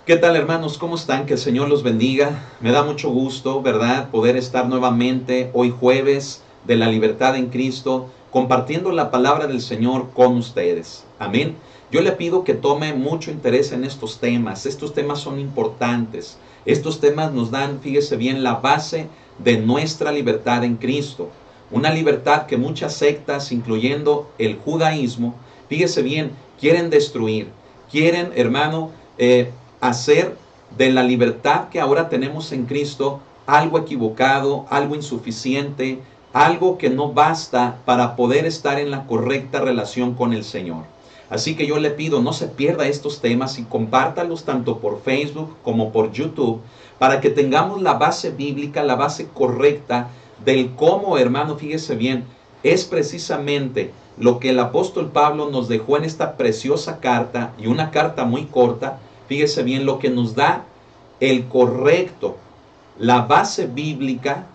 ¿Qué tal, hermanos? ¿Cómo están? Que el Señor los bendiga. Me da mucho gusto, ¿verdad?, poder estar nuevamente hoy jueves de la libertad en Cristo, compartiendo la palabra del Señor con ustedes. Amén. Yo le pido que tome mucho interés en estos temas. Estos temas son importantes. Estos temas nos dan, fíjese bien, la base de nuestra libertad en Cristo. Una libertad que muchas sectas, incluyendo el judaísmo, fíjese bien, quieren destruir. Quieren, hermano, hacer de la libertad que ahora tenemos en Cristo algo equivocado, algo insuficiente, algo que no basta para poder estar en la correcta relación con el Señor. Así que yo le pido, no se pierda estos temas y compártalos tanto por Facebook como por YouTube para que tengamos la base bíblica, la base correcta del cómo, hermano, fíjese bien, es precisamente lo que el apóstol Pablo nos dejó en esta preciosa carta, y una carta muy corta. Fíjese bien, lo que nos da el correcto, la base bíblica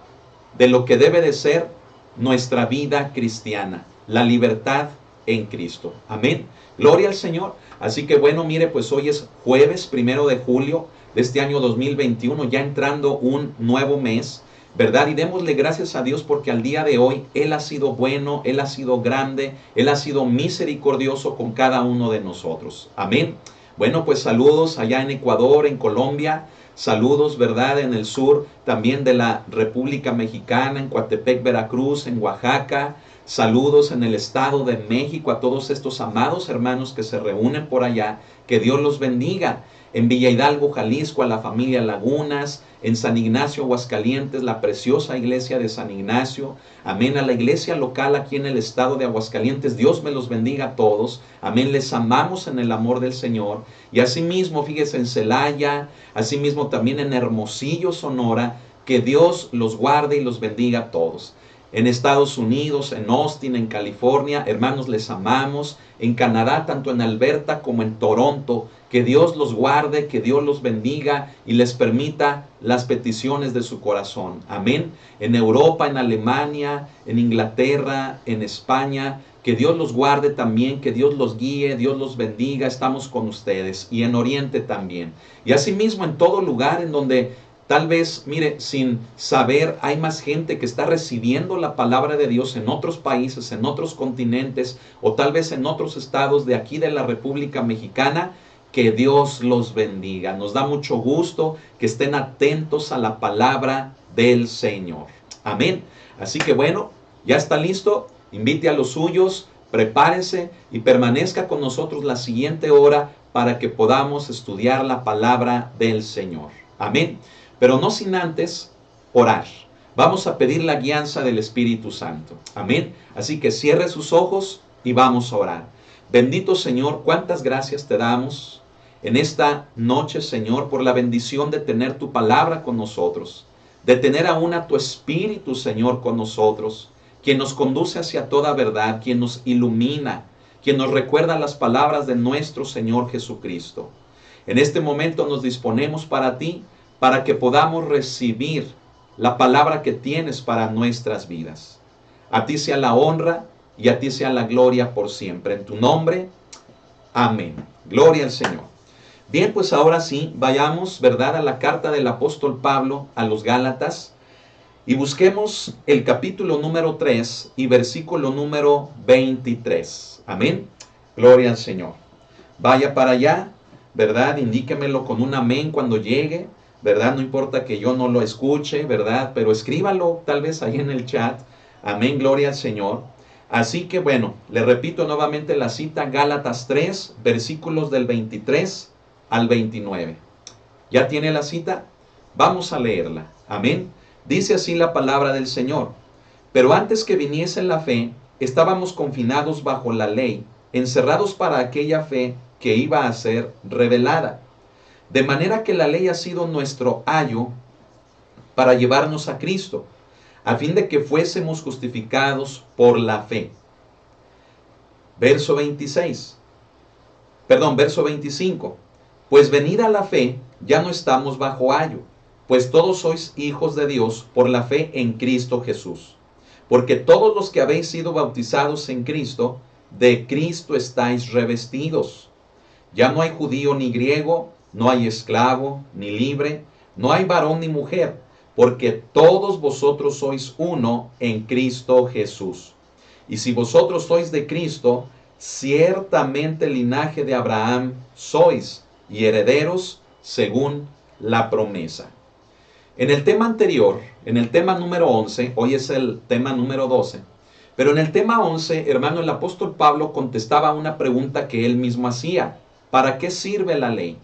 de lo que debe de ser nuestra vida cristiana, la libertad en Cristo. Amén. Gloria al Señor. Así que bueno, mire, pues hoy es jueves 1 de julio de este año 2021, ya entrando un nuevo mes, ¿verdad? Y démosle gracias a Dios porque al día de hoy Él ha sido bueno, Él ha sido grande, Él ha sido misericordioso con cada uno de nosotros. Amén. Bueno, pues saludos allá en Ecuador, en Colombia, saludos, ¿verdad?, en el sur también de la República Mexicana, en Coatepec, Veracruz, en Oaxaca, saludos en el Estado de México a todos estos amados hermanos que se reúnen por allá, que Dios los bendiga. En Villa Hidalgo, Jalisco, a la familia Lagunas, en San Ignacio, Aguascalientes, la preciosa iglesia de San Ignacio, amén, a la iglesia local aquí en el estado de Aguascalientes, Dios me los bendiga a todos, amén, les amamos en el amor del Señor. Y asimismo, fíjese, en Celaya, asimismo también en Hermosillo, Sonora, que Dios los guarde y los bendiga a todos. En Estados Unidos, en Austin, en California, hermanos, les amamos. En Canadá, tanto en Alberta como en Toronto, que Dios los guarde, que Dios los bendiga y les permita las peticiones de su corazón. Amén. En Europa, en Alemania, en Inglaterra, en España, que Dios los guarde también, que Dios los guíe, Dios los bendiga, estamos con ustedes. Y en Oriente también. Y asimismo en todo lugar en donde tal vez, mire, sin saber, hay más gente que está recibiendo la palabra de Dios en otros países, en otros continentes, o tal vez en otros estados de aquí de la República Mexicana. Que Dios los bendiga. Nos da mucho gusto que estén atentos a la palabra del Señor. Amén. Así que bueno, ya está listo. Invite a los suyos, prepárese y permanezca con nosotros la siguiente hora para que podamos estudiar la palabra del Señor. Amén. Pero no sin antes orar. Vamos a pedir la guianza del Espíritu Santo. Amén. Así que cierre sus ojos y vamos a orar. Bendito Señor, cuántas gracias te damos en esta noche, Señor, por la bendición de tener tu palabra con nosotros, de tener aún a tu Espíritu, Señor, con nosotros, quien nos conduce hacia toda verdad, quien nos ilumina, quien nos recuerda las palabras de nuestro Señor Jesucristo. En este momento nos disponemos para ti, para que podamos recibir la palabra que tienes para nuestras vidas. A ti sea la honra y a ti sea la gloria por siempre. En tu nombre, amén. Gloria al Señor. Bien, pues ahora sí, vayamos, ¿verdad?, a la carta del apóstol Pablo a los Gálatas y busquemos el capítulo número 3 y versículo número 23. Amén. Gloria al Señor. Vaya para allá, ¿verdad? Indíquemelo con un amén cuando llegue, ¿verdad? No importa que yo no lo escuche, ¿verdad? Pero escríbalo tal vez ahí en el chat. Amén, gloria al Señor. Así que bueno, le repito nuevamente la cita, Gálatas 3, versículos del 23 al 29. ¿Ya tiene la cita? Vamos a leerla. Amén. Dice así la palabra del Señor. Pero antes que viniese la fe, estábamos confinados bajo la ley, encerrados para aquella fe que iba a ser revelada. De manera que la ley ha sido nuestro ayo para llevarnos a Cristo, a fin de que fuésemos justificados por la fe. Verso 25. Pues venida la fe, ya no estamos bajo ayo, pues todos sois hijos de Dios por la fe en Cristo Jesús. Porque todos los que habéis sido bautizados en Cristo, de Cristo estáis revestidos. Ya no hay judío ni griego, no hay esclavo ni libre, no hay varón ni mujer, porque todos vosotros sois uno en Cristo Jesús. Y si vosotros sois de Cristo, ciertamente linaje de Abraham sois y herederos según la promesa. En el tema anterior, en el tema número 11, hoy es el tema número 12, pero en el tema 11, hermano, el apóstol Pablo contestaba una pregunta que él mismo hacía: ¿para qué sirve la ley?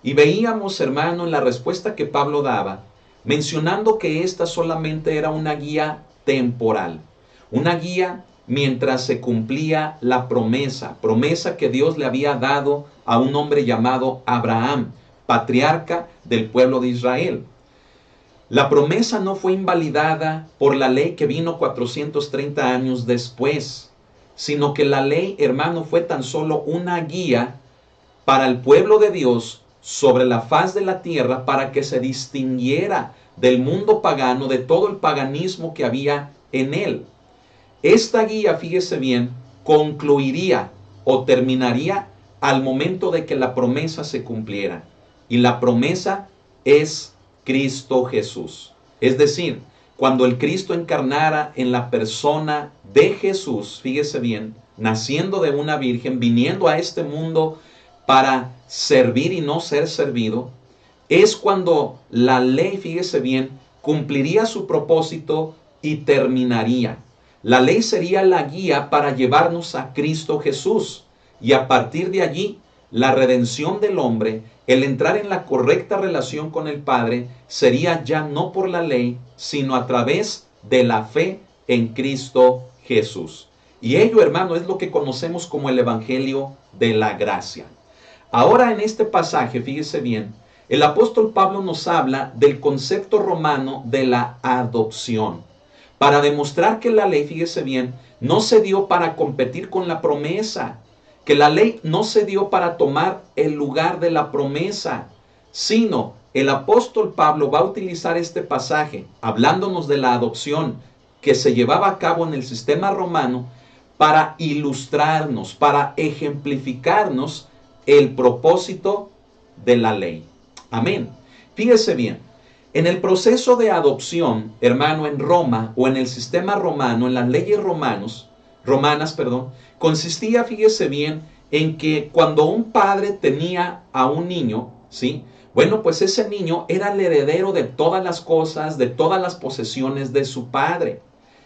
Y veíamos, hermano, en la respuesta que Pablo daba, mencionando que esta solamente era una guía temporal, una guía mientras se cumplía la promesa que Dios le había dado a un hombre llamado Abraham, patriarca del pueblo de Israel. La promesa no fue invalidada por la ley que vino 430 años después, sino que la ley, hermano, fue tan solo una guía para el pueblo de Dios sobre la faz de la tierra, para que se distinguiera del mundo pagano, de todo el paganismo que había en él. Esta guía, fíjese bien, concluiría o terminaría al momento de que la promesa se cumpliera. Y la promesa es Cristo Jesús. Es decir, cuando el Cristo encarnara en la persona de Jesús, fíjese bien, naciendo de una virgen, viniendo a este mundo para servir y no ser servido, es cuando la ley, fíjese bien, cumpliría su propósito y terminaría. La ley sería la guía para llevarnos a Cristo Jesús, y a partir de allí, la redención del hombre, el entrar en la correcta relación con el Padre, sería ya no por la ley, sino a través de la fe en Cristo Jesús. Y ello, hermano, es lo que conocemos como el Evangelio de la gracia. Ahora, en este pasaje, fíjese bien, el apóstol Pablo nos habla del concepto romano de la adopción, para demostrar que la ley, fíjese bien, no se dio para competir con la promesa, que la ley no se dio para tomar el lugar de la promesa, sino el apóstol Pablo va a utilizar este pasaje, hablándonos de la adopción que se llevaba a cabo en el sistema romano, para ilustrarnos, para ejemplificarnos el propósito de la ley. Amén. Fíjese bien, en el proceso de adopción, hermano, en Roma o en el sistema romano, en las leyes romanas, consistía, fíjese bien, en que cuando un padre tenía a un niño, ¿sí? Bueno, pues ese niño era el heredero de todas las cosas, de todas las posesiones de su padre.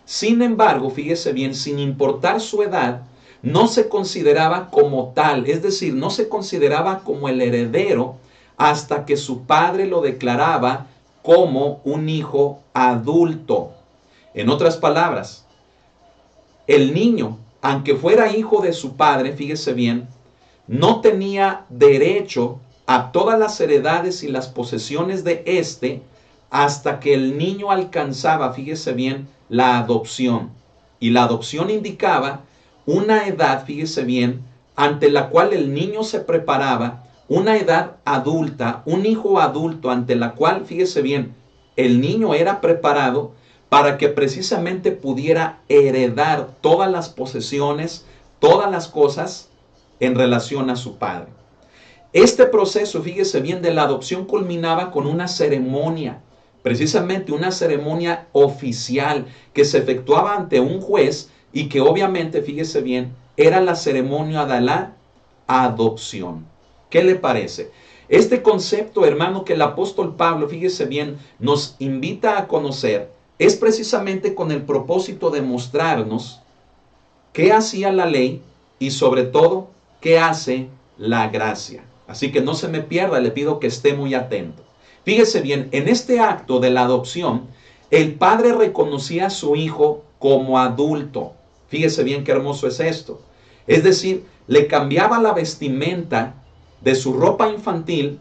Sin embargo, fíjese bien, sin importar su edad, no se consideraba como tal, es decir, no se consideraba como el heredero hasta que su padre lo declaraba como un hijo adulto. En otras palabras, el niño, aunque fuera hijo de su padre, fíjese bien, no tenía derecho a todas las heredades y las posesiones de éste hasta que el niño alcanzaba, fíjese bien, la adopción. Y la adopción indicaba una edad, fíjese bien, ante la cual el niño se preparaba, una edad adulta, un hijo adulto ante la cual, fíjese bien, el niño era preparado para que precisamente pudiera heredar todas las posesiones, todas las cosas en relación a su padre. Este proceso, fíjese bien, de la adopción culminaba con una ceremonia, precisamente una ceremonia oficial que se efectuaba ante un juez y que obviamente, fíjese bien, era la ceremonia de la adopción. ¿Qué le parece? Este concepto, hermano, que el apóstol Pablo, fíjese bien, nos invita a conocer, es precisamente con el propósito de mostrarnos qué hacía la ley y sobre todo qué hace la gracia. Así que no se me pierda, le pido que esté muy atento. Fíjese bien, en este acto de la adopción, el padre reconocía a su hijo como adulto. Fíjese bien qué hermoso es esto. Es decir, le cambiaba la vestimenta de su ropa infantil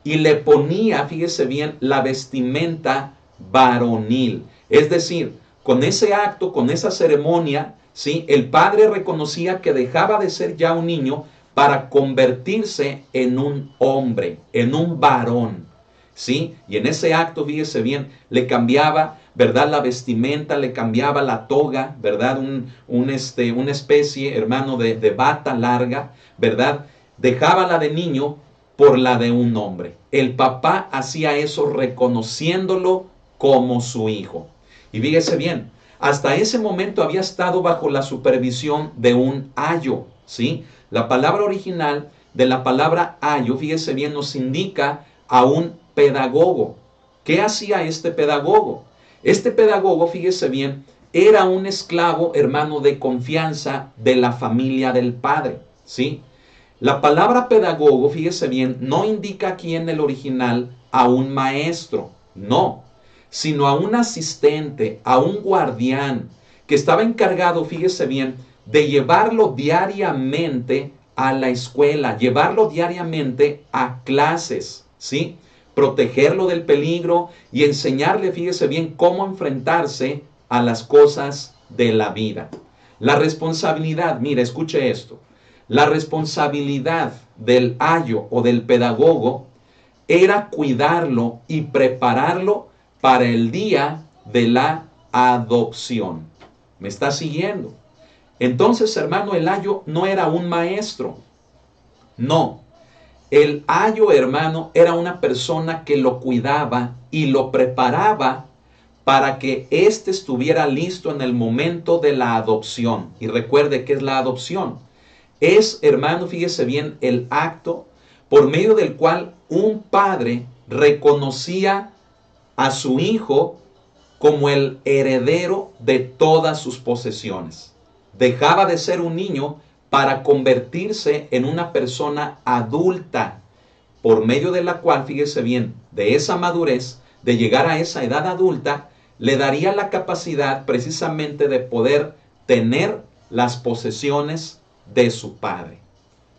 y le ponía, fíjese bien, la vestimenta varonil. Es decir, con ese acto, con esa ceremonia, ¿sí? El padre reconocía que dejaba de ser ya un niño para convertirse en un hombre, en un varón, ¿sí? Y en ese acto, fíjese bien, le cambiaba, ¿verdad? La vestimenta, le cambiaba la toga, ¿verdad? Una especie, hermano, de bata larga, ¿verdad? Dejaba la de niño por la de un hombre. El papá hacía eso reconociéndolo como su hijo. Y fíjese bien, hasta ese momento había estado bajo la supervisión de un ayo, ¿sí? La palabra original de la palabra ayo, fíjese bien, nos indica a un pedagogo. ¿Qué hacía este pedagogo? Este pedagogo, fíjese bien, era un esclavo, hermano, de confianza de la familia del padre, ¿sí? La palabra pedagogo, fíjese bien, no indica aquí en el original a un maestro, no, sino a un asistente, a un guardián, que estaba encargado, fíjese bien, de llevarlo diariamente a la escuela, llevarlo diariamente a clases, ¿sí? Protegerlo del peligro y enseñarle, fíjese bien, cómo enfrentarse a las cosas de la vida. La responsabilidad, mire, escuche esto. La responsabilidad del ayo o del pedagogo era cuidarlo y prepararlo para el día de la adopción. ¿Me está siguiendo? Entonces, hermano, el ayo no era un maestro. No. El ayo, hermano, era una persona que lo cuidaba y lo preparaba para que éste estuviera listo en el momento de la adopción. Y recuerde qué es la adopción. Es, hermano, fíjese bien, el acto por medio del cual un padre reconocía a su hijo como el heredero de todas sus posesiones. Dejaba de ser un niño para convertirse en una persona adulta, por medio de la cual, fíjese bien, de esa madurez, de llegar a esa edad adulta, le daría la capacidad precisamente de poder tener las posesiones de su padre.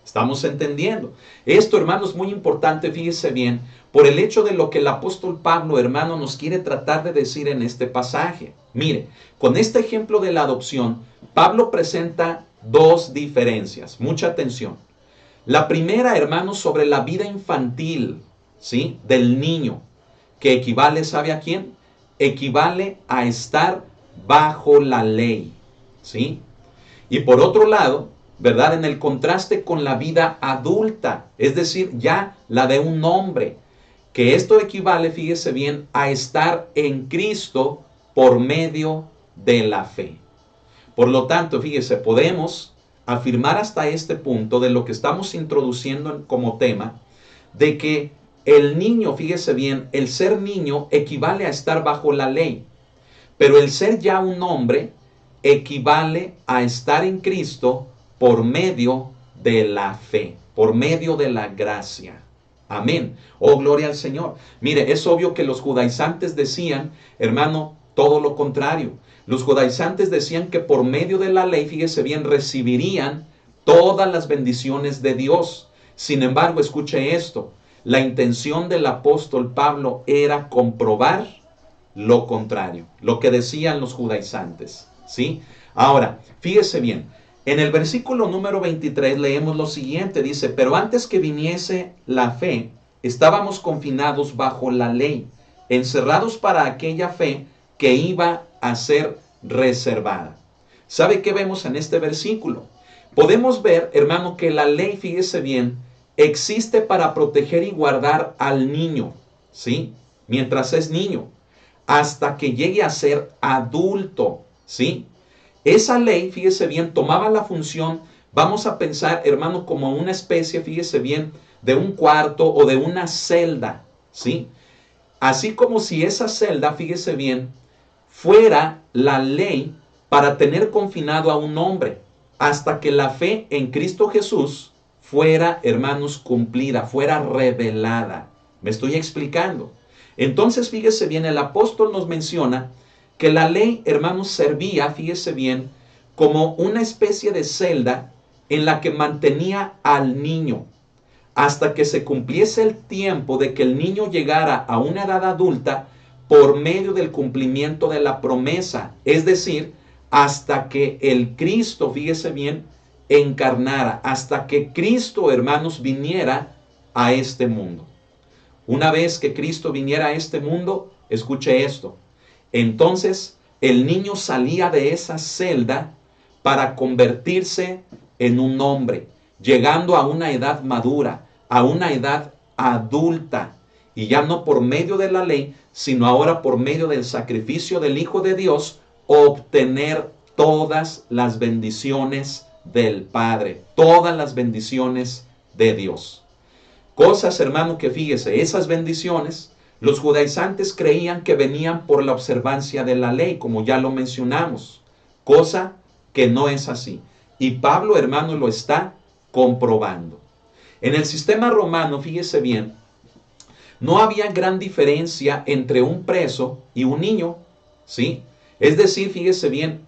¿Estamos entendiendo? Esto, hermano, es muy importante, fíjese bien, por el hecho de lo que el apóstol Pablo, hermano, nos quiere tratar de decir en este pasaje. Mire, con este ejemplo de la adopción, Pablo presenta dos diferencias. Mucha atención. La primera, hermano, sobre la vida infantil, ¿sí? Del niño, que equivale, ¿sabe a quién? Equivale a estar bajo la ley, ¿sí? Y por otro lado, ¿verdad? En el contraste con la vida adulta, es decir, ya la de un hombre, que esto equivale, fíjese bien, a estar en Cristo por medio de la fe. Por lo tanto, fíjese, podemos afirmar hasta este punto de lo que estamos introduciendo como tema, de que el niño, fíjese bien, el ser niño equivale a estar bajo la ley, pero el ser ya un hombre equivale a estar en Cristo por medio de la fe, por medio de la gracia. Amén. Oh, gloria al Señor. Mire, es obvio que los judaizantes decían, hermano, todo lo contrario. Los judaizantes decían que por medio de la ley, fíjese bien, recibirían todas las bendiciones de Dios. Sin embargo, escuche esto. La intención del apóstol Pablo era comprobar lo contrario, lo que decían los judaizantes, ¿sí? Ahora, fíjese bien, en el versículo número 23 leemos lo siguiente, dice, pero antes que viniese la fe, estábamos confinados bajo la ley, encerrados para aquella fe que iba a ser reservada. ¿Sabe qué vemos en este versículo? Podemos ver, hermano, que la ley, fíjese bien, existe para proteger y guardar al niño, ¿sí? Mientras es niño, hasta que llegue a ser adulto, ¿sí? Esa ley, fíjese bien, tomaba la función, vamos a pensar, hermano, como una especie, fíjese bien, de un cuarto o de una celda, ¿sí? Así como si esa celda, fíjese bien, fuera la ley para tener confinado a un hombre, hasta que la fe en Cristo Jesús fuera, hermanos, cumplida, fuera revelada. ¿Me estoy explicando? Entonces, fíjese bien, el apóstol nos menciona que la ley, hermanos, servía, fíjese bien, como una especie de celda en la que mantenía al niño hasta que se cumpliese el tiempo de que el niño llegara a una edad adulta por medio del cumplimiento de la promesa, es decir, hasta que el Cristo, fíjese bien, encarnara, hasta que Cristo, hermanos, viniera a este mundo. Una vez que Cristo viniera a este mundo, escuche esto, entonces el niño salía de esa celda para convertirse en un hombre, llegando a una edad madura, a una edad adulta. Y ya no por medio de la ley, sino ahora por medio del sacrificio del Hijo de Dios, obtener todas las bendiciones del Padre, todas las bendiciones de Dios. Cosas, hermano, que fíjese, esas bendiciones, los judaizantes creían que venían por la observancia de la ley, como ya lo mencionamos, cosa que no es así. Y Pablo, hermano, lo está comprobando. En el sistema romano, fíjese bien, no había gran diferencia entre un preso y un niño, ¿sí? Es decir, fíjese bien,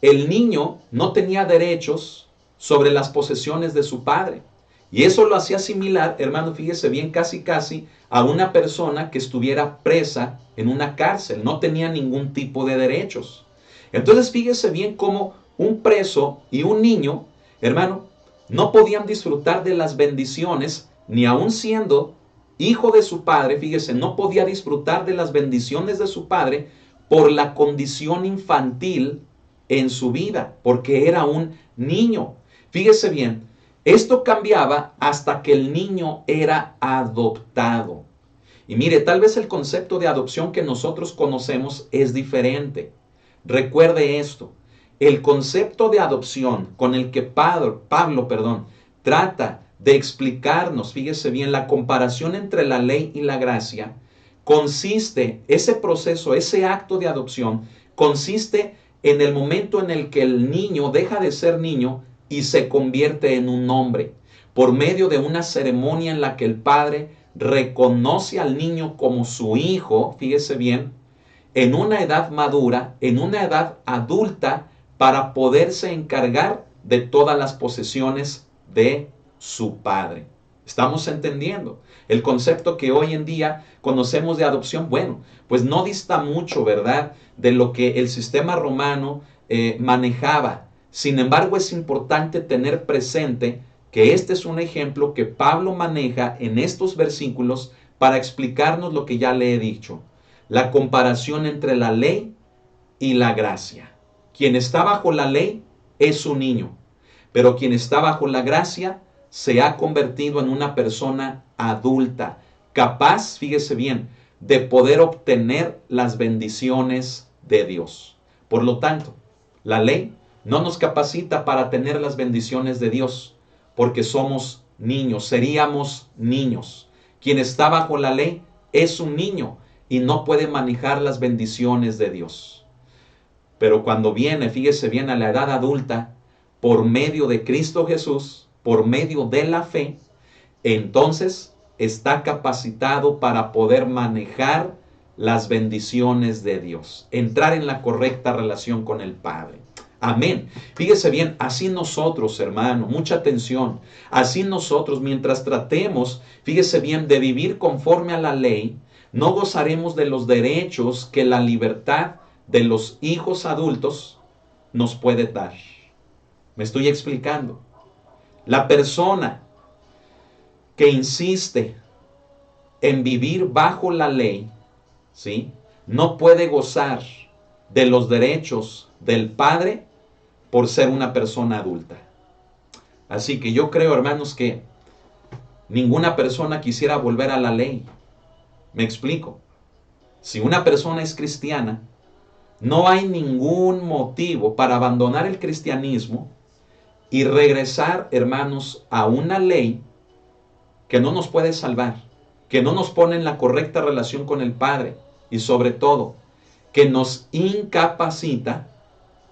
el niño no tenía derechos sobre las posesiones de su padre. Y eso lo hacía similar, hermano, fíjese bien, casi a una persona que estuviera presa en una cárcel. No tenía ningún tipo de derechos. Entonces, fíjese bien cómo un preso y un niño, hermano, no podían disfrutar de las bendiciones, ni aun siendo hijo de su padre, fíjese, no podía disfrutar de las bendiciones de su padre por la condición infantil en su vida, porque era un niño. Fíjese bien, esto cambiaba hasta que el niño era adoptado. Y mire, tal vez el concepto de adopción que nosotros conocemos es diferente. Recuerde esto, el concepto de adopción con el que Pablo, trata de explicarnos, fíjese bien, la comparación entre la ley y la gracia, consiste, ese proceso, ese acto de adopción, consiste en el momento en el que el niño deja de ser niño y se convierte en un hombre, por medio de una ceremonia en la que el padre reconoce al niño como su hijo, fíjese bien, en una edad madura, en una edad adulta, para poderse encargar de todas las posesiones de su padre. ¿Estamos entendiendo? El concepto que hoy en día conocemos de adopción, bueno, pues no dista mucho, ¿verdad?, de lo que el sistema romano manejaba. Sin embargo, es importante tener presente que este es un ejemplo que Pablo maneja en estos versículos para explicarnos lo que ya le he dicho. La comparación entre la ley y la gracia. Quien está bajo la ley es un niño, pero quien está bajo la gracia se ha convertido en una persona adulta, capaz, fíjese bien, de poder obtener las bendiciones de Dios. Por lo tanto, la ley no nos capacita para tener las bendiciones de Dios, porque somos niños, seríamos niños. Quien está bajo la ley es un niño y no puede manejar las bendiciones de Dios. Pero cuando viene, fíjese bien, a la edad adulta, por medio de Cristo Jesús, por medio de la fe, entonces está capacitado para poder manejar las bendiciones de Dios, entrar en la correcta relación con el Padre. Amén. Fíjese bien, así nosotros, hermano, mucha atención, así nosotros, mientras tratemos, fíjese bien, de vivir conforme a la ley, no gozaremos de los derechos que la libertad de los hijos adultos nos puede dar. ¿Me estoy explicando? La persona que insiste en vivir bajo la ley, ¿sí?, no puede gozar de los derechos del Padre por ser una persona adulta. Así que yo creo, hermanos, que ninguna persona quisiera volver a la ley. Me explico. Si una persona es cristiana, no hay ningún motivo para abandonar el cristianismo y regresar, hermanos, a una ley que no nos puede salvar, que no nos pone en la correcta relación con el Padre y sobre todo, que nos incapacita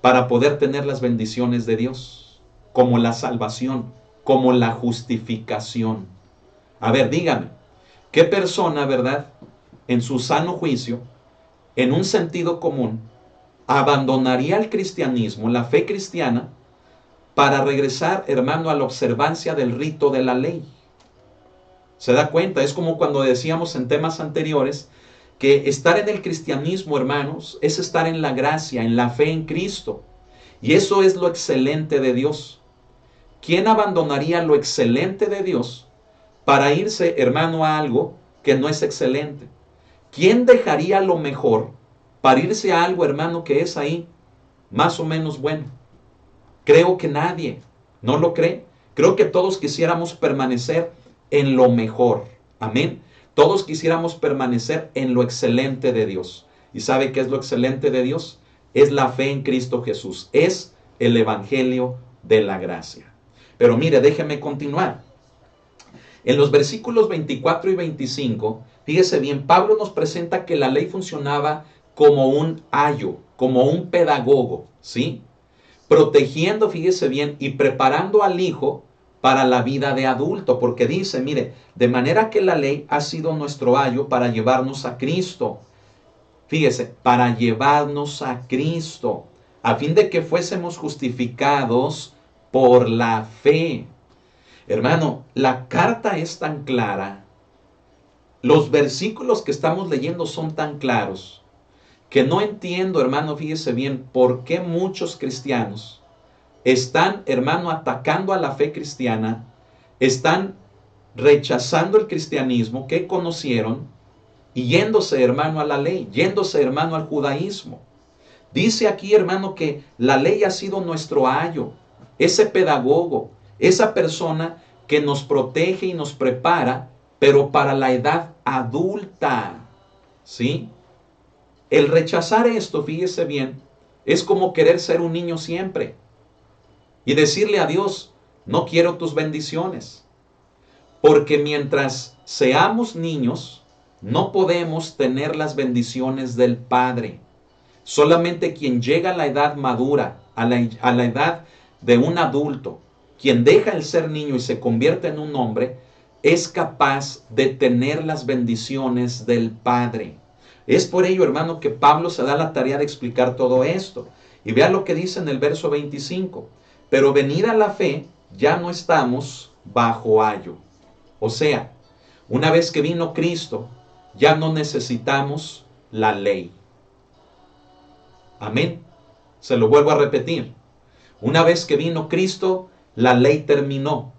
para poder tener las bendiciones de Dios, como la salvación, como la justificación. A ver, dígame, ¿qué persona, verdad, en su sano juicio, en un sentido común, abandonaría el cristianismo, la fe cristiana, para regresar, hermano, a la observancia del rito de la ley? ¿Se da cuenta? Es como cuando decíamos en temas anteriores que estar en el cristianismo, hermanos, es estar en la gracia, en la fe en Cristo. Y eso es lo excelente de Dios. ¿Quién abandonaría lo excelente de Dios para irse, hermano, a algo que no es excelente? ¿Quién dejaría lo mejor para irse a algo, hermano, que es ahí más o menos bueno? Creo que nadie. ¿No lo cree? Creo que todos quisiéramos permanecer en lo mejor. Amén. Todos quisiéramos permanecer en lo excelente de Dios. ¿Y sabe qué es lo excelente de Dios? Es la fe en Cristo Jesús. Es el evangelio de la gracia. Pero mire, déjeme continuar. En los versículos 24 y 25, fíjese bien, Pablo nos presenta que la ley funcionaba como un ayo, como un pedagogo, ¿sí? Protegiendo, fíjese bien, y preparando al hijo para la vida de adulto, porque dice, mire, de manera que la ley ha sido nuestro ayo para llevarnos a Cristo. Fíjese, para llevarnos a Cristo, a fin de que fuésemos justificados por la fe. Hermano, la carta es tan clara, los versículos que estamos leyendo son tan claros, que no entiendo, hermano, fíjese bien, por qué muchos cristianos están, hermano, atacando a la fe cristiana, están rechazando el cristianismo que conocieron y yéndose, hermano, a la ley, yéndose, hermano, al judaísmo. Dice aquí, hermano, que la ley ha sido nuestro ayo, ese pedagogo, esa persona que nos protege y nos prepara, pero para la edad adulta, ¿sí? El rechazar esto, fíjese bien, es como querer ser un niño siempre y decirle a Dios, no quiero tus bendiciones, porque mientras seamos niños, no podemos tener las bendiciones del Padre. Solamente quien llega a la edad madura, a la edad de un adulto, quien deja el ser niño y se convierte en un hombre, es capaz de tener las bendiciones del Padre. Es por ello, hermano, que Pablo se da la tarea de explicar todo esto. Y vea lo que dice en el verso 25. Pero venida la fe, ya no estamos bajo ayo. O sea, una vez que vino Cristo, ya no necesitamos la ley. Amén. Se lo vuelvo a repetir. Una vez que vino Cristo, la ley terminó.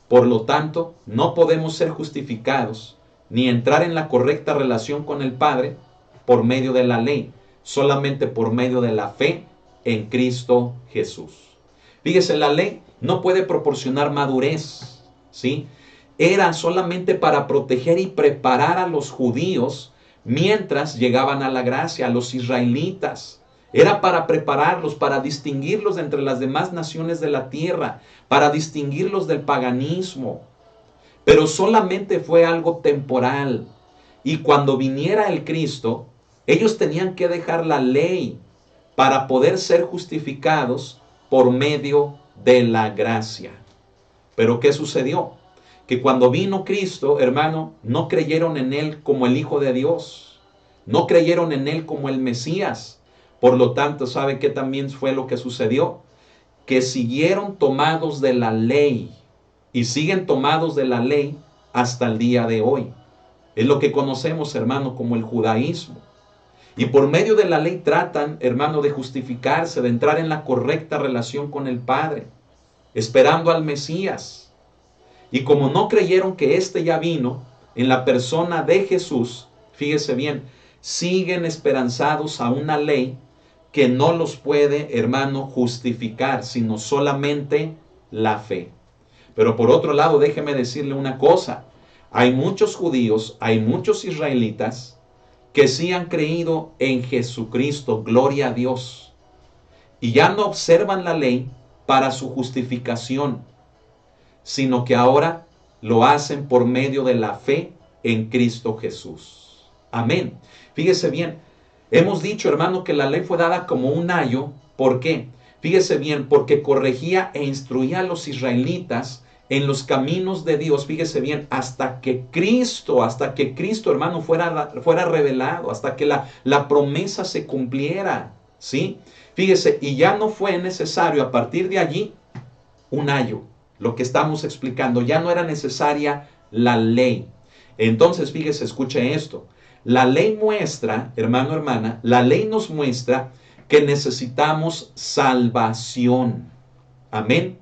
Por lo tanto, no podemos ser justificados ni entrar en la correcta relación con el Padre por medio de la ley, solamente por medio de la fe en Cristo Jesús. Fíjese, la ley no puede proporcionar madurez, ¿sí? Era solamente para proteger y preparar a los judíos mientras llegaban a la gracia, a los israelitas. Era para prepararlos, para distinguirlos de entre las demás naciones de la tierra, para distinguirlos del paganismo. Pero solamente fue algo temporal. Y cuando viniera el Cristo, ellos tenían que dejar la ley para poder ser justificados por medio de la gracia. Pero ¿qué sucedió? Que cuando vino Cristo, hermano, no creyeron en Él como el Hijo de Dios. No creyeron en Él como el Mesías. Por lo tanto, ¿sabe qué también fue lo que sucedió? Que siguieron tomados de la ley y siguen tomados de la ley hasta el día de hoy. Es lo que conocemos, hermano, como el judaísmo. Y por medio de la ley tratan, hermano, de justificarse, de entrar en la correcta relación con el Padre, esperando al Mesías. Y como no creyeron que éste ya vino en la persona de Jesús, fíjese bien, siguen esperanzados a una ley que no los puede, hermano, justificar, sino solamente la fe. Pero por otro lado, déjeme decirle una cosa. Hay muchos judíos, hay muchos israelitas que sí han creído en Jesucristo, gloria a Dios, y ya no observan la ley para su justificación, sino que ahora lo hacen por medio de la fe en Cristo Jesús. Amén. Fíjese bien, hemos dicho, hermano, que la ley fue dada como un ayo. ¿Por qué? Fíjese bien, porque corregía e instruía a los israelitas en los caminos de Dios, fíjese bien, hasta que Cristo, hermano, fuera revelado, hasta que la promesa se cumpliera, ¿sí? Fíjese, y ya no fue necesario a partir de allí un ayo, lo que estamos explicando, ya no era necesaria la ley. Entonces, fíjese, escuche esto, la ley muestra, hermano, hermana, la ley nos muestra que necesitamos salvación, amén.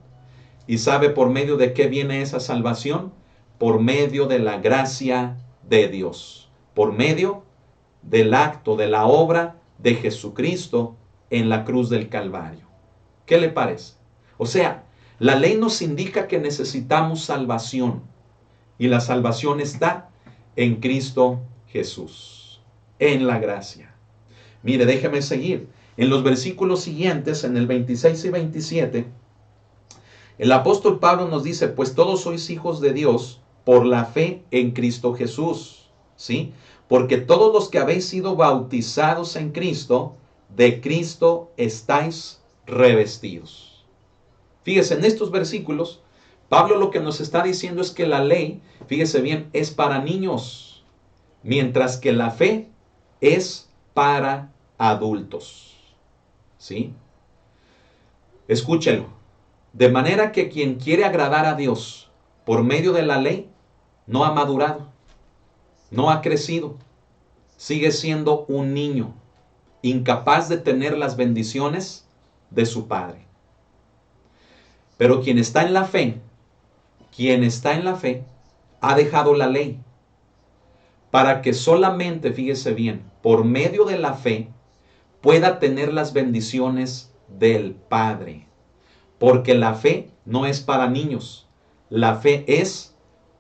¿Y sabe por medio de qué viene esa salvación? Por medio de la gracia de Dios. Por medio del acto, de la obra de Jesucristo en la cruz del Calvario. ¿Qué le parece? O sea, la ley nos indica que necesitamos salvación. Y la salvación está en Cristo Jesús, en la gracia. Mire, déjeme seguir. En los versículos siguientes, en el 26 y 27, el apóstol Pablo nos dice, pues todos sois hijos de Dios por la fe en Cristo Jesús, ¿sí? Porque todos los que habéis sido bautizados en Cristo, de Cristo estáis revestidos. Fíjese, en estos versículos, Pablo lo que nos está diciendo es que la ley, fíjese bien, es para niños, mientras que la fe es para adultos, ¿sí? Escúchelo. De manera que quien quiere agradar a Dios por medio de la ley, no ha madurado, no ha crecido, sigue siendo un niño, incapaz de tener las bendiciones de su Padre. Pero quien está en la fe, ha dejado la ley, para que solamente, fíjese bien, por medio de la fe, pueda tener las bendiciones del Padre. Porque la fe no es para niños, la fe es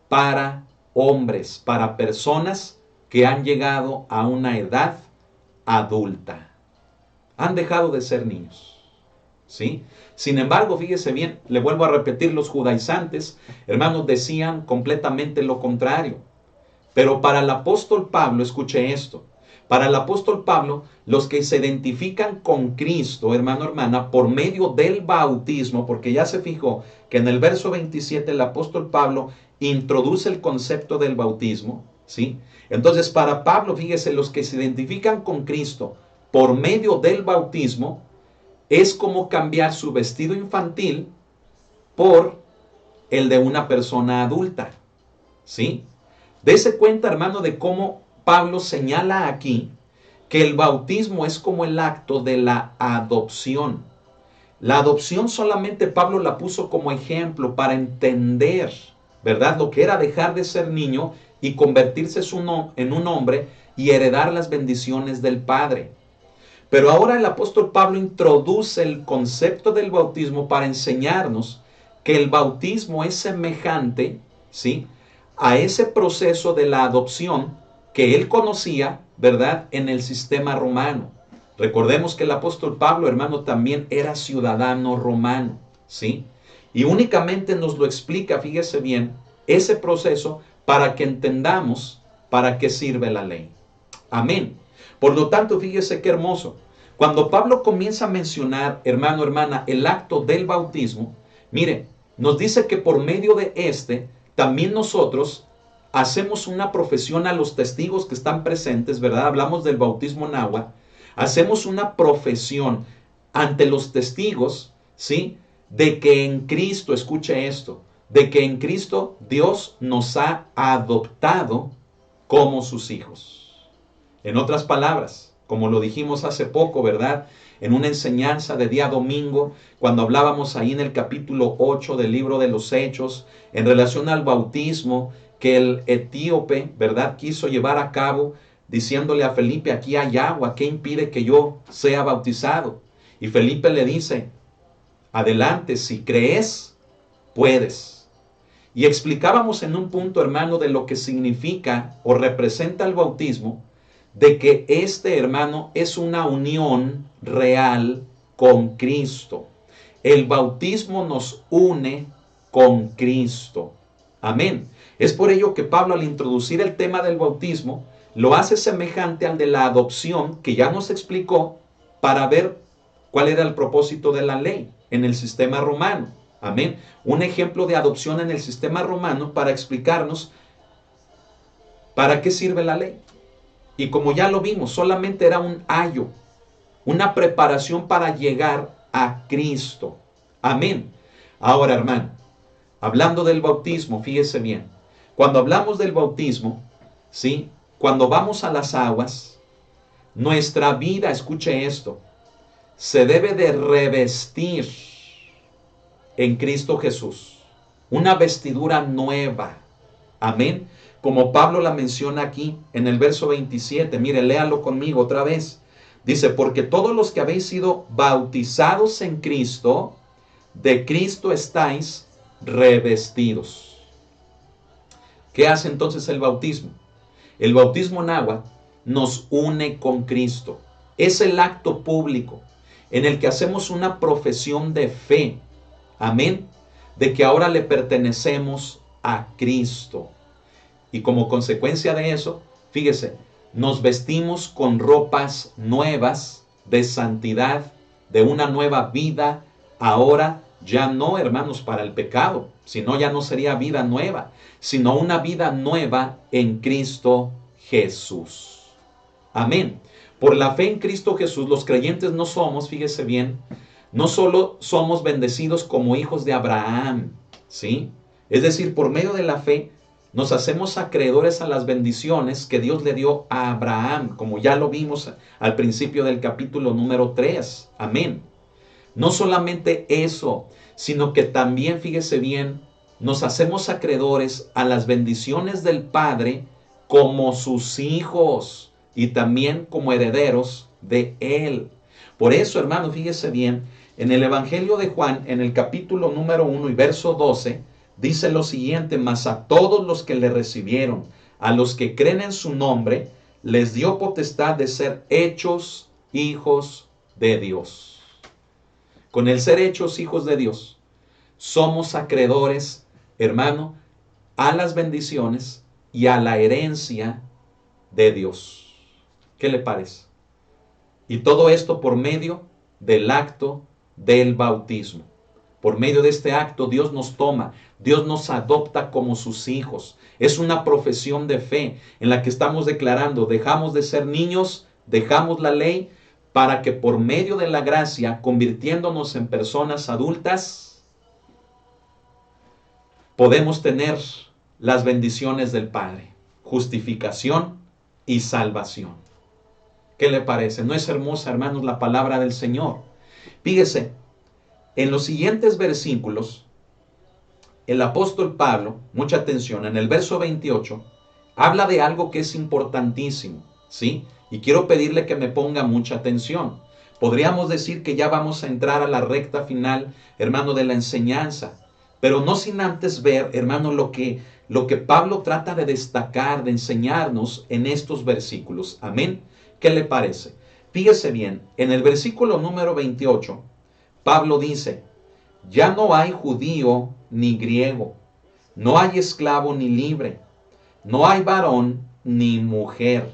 para hombres, para personas que han llegado a una edad adulta. Han dejado de ser niños, ¿sí? Sin embargo, fíjese bien, le vuelvo a repetir, los judaizantes, hermanos, decían completamente lo contrario. Pero para el apóstol Pablo, escuche esto, para el apóstol Pablo, los que se identifican con Cristo, hermano, hermana, por medio del bautismo, porque ya se fijó que en el verso 27 el apóstol Pablo introduce el concepto del bautismo, ¿sí? Entonces, para Pablo, fíjese, los que se identifican con Cristo por medio del bautismo, es como cambiar su vestido infantil por el de una persona adulta, ¿sí? Dese cuenta, hermano, de cómo Pablo señala aquí que el bautismo es como el acto de la adopción. La adopción solamente Pablo la puso como ejemplo para entender, ¿verdad? Lo que era dejar de ser niño y convertirse en un hombre y heredar las bendiciones del Padre. Pero ahora el apóstol Pablo introduce el concepto del bautismo para enseñarnos que el bautismo es semejante, ¿sí?, a ese proceso de la adopción que él conocía, ¿verdad?, en el sistema romano. Recordemos que el apóstol Pablo, hermano, también era ciudadano romano, ¿sí? Y únicamente nos lo explica, fíjese bien, ese proceso para que entendamos para qué sirve la ley. Amén. Por lo tanto, fíjese qué hermoso. Cuando Pablo comienza a mencionar, hermano, hermana, el acto del bautismo, mire, nos dice que por medio de este, también nosotros hacemos una profesión a los testigos que están presentes, ¿verdad? Hablamos del bautismo en agua. Hacemos una profesión ante los testigos, ¿sí?, de que en Cristo, escuche esto, de que en Cristo Dios nos ha adoptado como sus hijos. En otras palabras, como lo dijimos hace poco, ¿verdad?, en una enseñanza de día domingo, cuando hablábamos ahí en el capítulo 8 del libro de los Hechos, en relación al bautismo que el etíope, ¿verdad?, quiso llevar a cabo, diciéndole a Felipe, aquí hay agua, ¿qué impide que yo sea bautizado? Y Felipe le dice, adelante, si crees, puedes. Y explicábamos en un punto, hermano, de lo que significa o representa el bautismo, de que este, hermano, es una unión real con Cristo. El bautismo nos une con Cristo. Amén. Es por ello que Pablo, al introducir el tema del bautismo, lo hace semejante al de la adopción, que ya nos explicó, para ver cuál era el propósito de la ley en el sistema romano. Amén. Un ejemplo de adopción en el sistema romano para explicarnos para qué sirve la ley. Y como ya lo vimos, solamente era un ayo, una preparación para llegar a Cristo. Amén. Ahora, hermano, hablando del bautismo, fíjese bien. Cuando hablamos del bautismo, ¿sí?, cuando vamos a las aguas, nuestra vida, escuche esto, se debe de revestir en Cristo Jesús. Una vestidura nueva. Amén. Como Pablo la menciona aquí en el verso 27. Mire, léalo conmigo otra vez. Dice, porque todos los que habéis sido bautizados en Cristo, de Cristo estáis revestidos. ¿Qué hace entonces el bautismo? El bautismo en agua nos une con Cristo. Es el acto público en el que hacemos una profesión de fe. Amén. De que ahora le pertenecemos a Cristo. Y como consecuencia de eso, fíjese, nos vestimos con ropas nuevas de santidad, de una nueva vida. Ahora ya no, hermanos, para el pecado, sino ya no sería vida nueva, sino una vida nueva en Cristo Jesús. Amén. Por la fe en Cristo Jesús, los creyentes no somos, fíjese bien, no solo somos bendecidos como hijos de Abraham, ¿sí? Es decir, por medio de la fe, nos hacemos acreedores a las bendiciones que Dios le dio a Abraham, como ya lo vimos al principio del capítulo número 3. Amén. No solamente eso, sino que también, fíjese bien, nos hacemos acreedores a las bendiciones del Padre como sus hijos y también como herederos de Él. Por eso, hermano, fíjese bien, en el Evangelio de Juan, en el capítulo número 1 y verso 12, dice lo siguiente: mas a todos los que le recibieron, a los que creen en su nombre, les dio potestad de ser hechos hijos de Dios. Con el ser hechos hijos de Dios, somos acreedores, hermano, a las bendiciones y a la herencia de Dios. ¿Qué le parece? Y todo esto por medio del acto del bautismo. Por medio de este acto, Dios nos toma, Dios nos adopta como sus hijos. Es una profesión de fe en la que estamos declarando: dejamos de ser niños, dejamos la ley, para que por medio de la gracia, convirtiéndonos en personas adultas, podemos tener las bendiciones del Padre, justificación y salvación. ¿Qué le parece? ¿No es hermosa, hermanos, la palabra del Señor? Fíjese, en los siguientes versículos, el apóstol Pablo, mucha atención, en el verso 28, habla de algo que es importantísimo, ¿sí? Y quiero pedirle que me ponga mucha atención. Podríamos decir que ya vamos a entrar a la recta final, hermano, de la enseñanza, pero no sin antes ver, hermano, lo que Pablo trata de destacar, de enseñarnos en estos versículos. Amén. ¿Qué le parece? Fíjese bien, en el versículo número 28, Pablo dice: ya no hay judío ni griego, no hay esclavo ni libre, no hay varón ni mujer,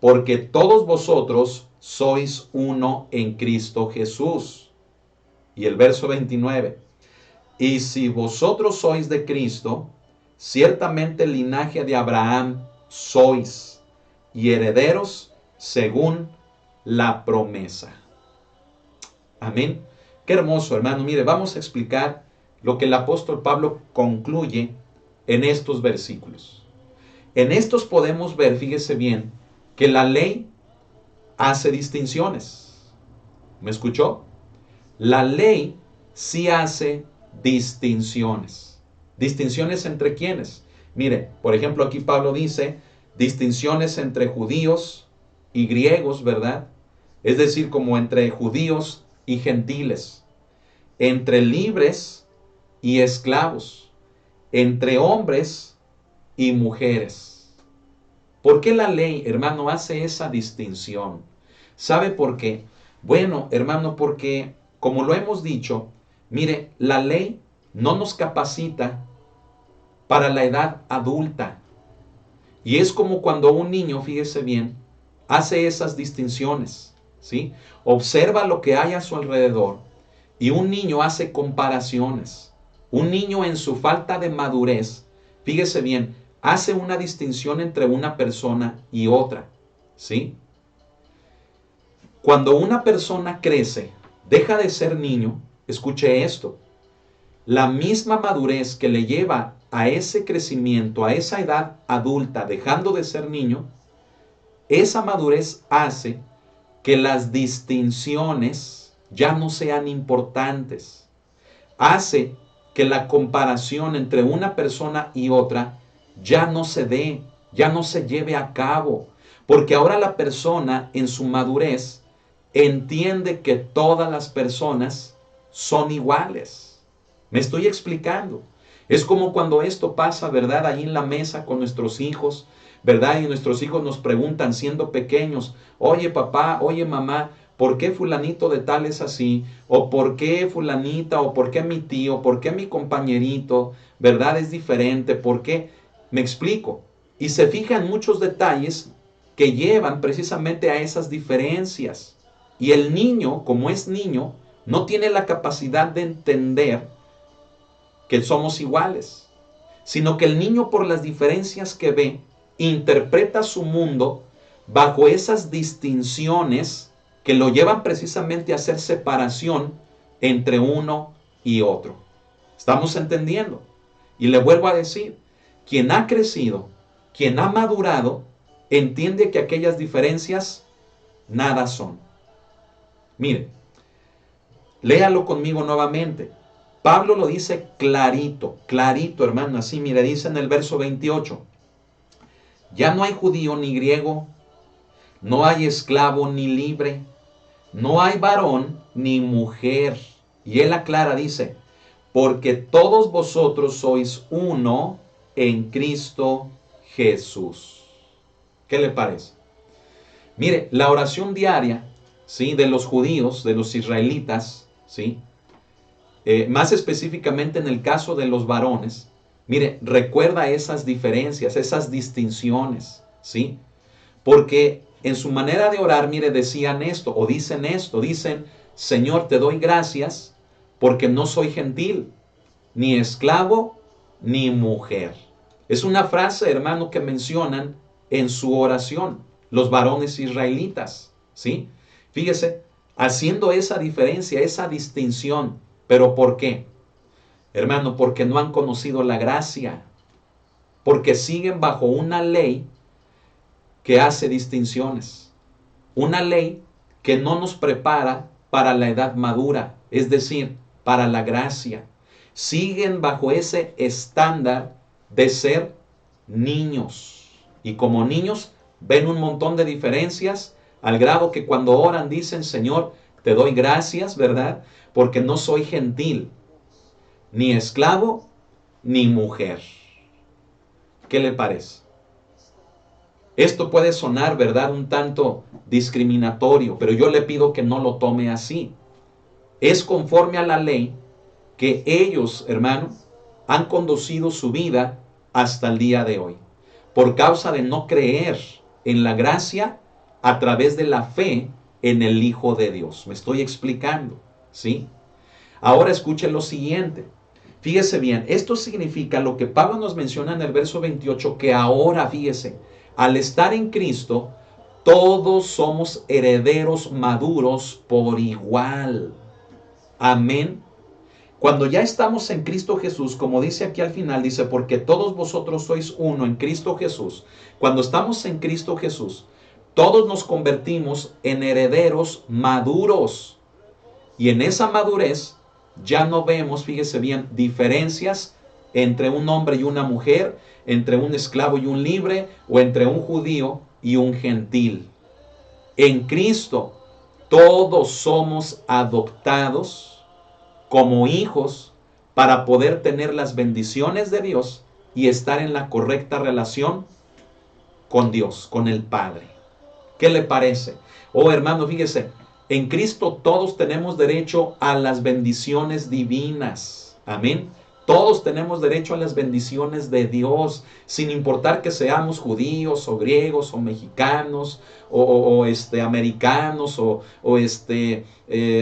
porque todos vosotros sois uno en Cristo Jesús. Y el verso 29, y si vosotros sois de Cristo, ciertamente el linaje de Abraham sois, y herederos según la promesa. Amén. Qué hermoso, hermano. Mire, vamos a explicar lo que el apóstol Pablo concluye en estos versículos. En estos podemos ver, fíjese bien, que la ley hace distinciones. ¿Me escuchó? La ley sí hace distinciones. ¿Distinciones entre quiénes? Mire, por ejemplo, aquí Pablo dice distinciones entre judíos y griegos, ¿verdad? Es decir, como entre judíos y gentiles, entre libres y esclavos, entre hombres y mujeres. ¿Por qué la ley, hermano, hace esa distinción? ¿Sabe por qué? Bueno, hermano, porque, como lo hemos dicho, mire, la ley no nos capacita para la edad adulta. Y es como cuando un niño, fíjese bien, hace esas distinciones, ¿sí? Observa lo que hay a su alrededor y un niño hace comparaciones. Un niño en su falta de madurez, fíjese bien, hace una distinción entre una persona y otra, ¿sí? Cuando una persona crece, deja de ser niño, escuche esto, la misma madurez que le lleva a ese crecimiento, a esa edad adulta, dejando de ser niño, esa madurez hace que las distinciones ya no sean importantes. Hace que la comparación entre una persona y otra ya no se dé, ya no se lleve a cabo, porque ahora la persona en su madurez entiende que todas las personas son iguales. ¿Me estoy explicando? Es como cuando esto pasa, ¿verdad? Ahí en la mesa con nuestros hijos, ¿verdad? Y nuestros hijos nos preguntan siendo pequeños, oye papá, oye mamá, ¿por qué fulanito de tal es así? ¿O por qué fulanita? ¿O por qué mi tío? ¿Por qué mi compañerito? ¿Verdad? Es diferente. ¿Por qué? Me explico. Y se fijan muchos detalles que llevan precisamente a esas diferencias. Y el niño, como es niño, no tiene la capacidad de entender que somos iguales, sino que el niño, por las diferencias que ve, interpreta su mundo bajo esas distinciones que lo llevan precisamente a hacer separación entre uno y otro. ¿Estamos entendiendo? Y le vuelvo a decir, quien ha crecido, quien ha madurado, entiende que aquellas diferencias nada son. Mire, léalo conmigo nuevamente. Pablo lo dice clarito, clarito, hermano, así, mire, dice en el verso 28, ya no hay judío ni griego, no hay esclavo ni libre, no hay varón ni mujer. Y él aclara, dice, porque todos vosotros sois uno en Cristo Jesús. ¿Qué le parece? Mire, la oración diaria, ¿sí?, de los judíos, de los israelitas, ¿sí?, más específicamente en el caso de los varones, mire, recuerda esas diferencias, esas distinciones, ¿sí? Porque en su manera de orar, mire, decían esto, o dicen esto, dicen, Señor, te doy gracias porque no soy gentil, ni esclavo, ni mujer. Es una frase, hermano, que mencionan en su oración los varones israelitas, ¿sí? Fíjese, haciendo esa diferencia, esa distinción. ¿Pero por qué? Hermano, porque no han conocido la gracia, porque siguen bajo una ley que hace distinciones, una ley que no nos prepara para la edad madura, es decir, para la gracia. Siguen bajo ese estándar de ser niños. Y como niños ven un montón de diferencias al grado que cuando oran dicen, Señor, te doy gracias, ¿verdad? Porque no soy gentil, ni esclavo, ni mujer. ¿Qué le parece? Esto puede sonar, ¿verdad?, un tanto discriminatorio, pero yo le pido que no lo tome así. Es conforme a la ley que ellos, hermano, han conducido su vida hasta el día de hoy, por causa de no creer en la gracia a través de la fe en el Hijo de Dios. Me estoy explicando, ¿sí? Ahora escuche lo siguiente. Fíjese bien, esto significa lo que Pablo nos menciona en el verso 28, que ahora, fíjese, al estar en Cristo, todos somos herederos maduros por igual. Amén. Cuando ya estamos en Cristo Jesús, como dice aquí al final, dice, porque todos vosotros sois uno en Cristo Jesús. Cuando estamos en Cristo Jesús, todos nos convertimos en herederos maduros. Y en esa madurez ya no vemos, fíjese bien, diferencias entre un hombre y una mujer, entre un esclavo y un libre, o entre un judío y un gentil. En Cristo todos somos adoptados como hijos para poder tener las bendiciones de Dios y estar en la correcta relación con Dios, con el Padre. ¿Qué le parece? Oh, hermano, fíjese, en Cristo todos tenemos derecho a las bendiciones divinas. Amén. Todos tenemos derecho a las bendiciones de Dios, sin importar que seamos judíos o griegos o mexicanos o americanos o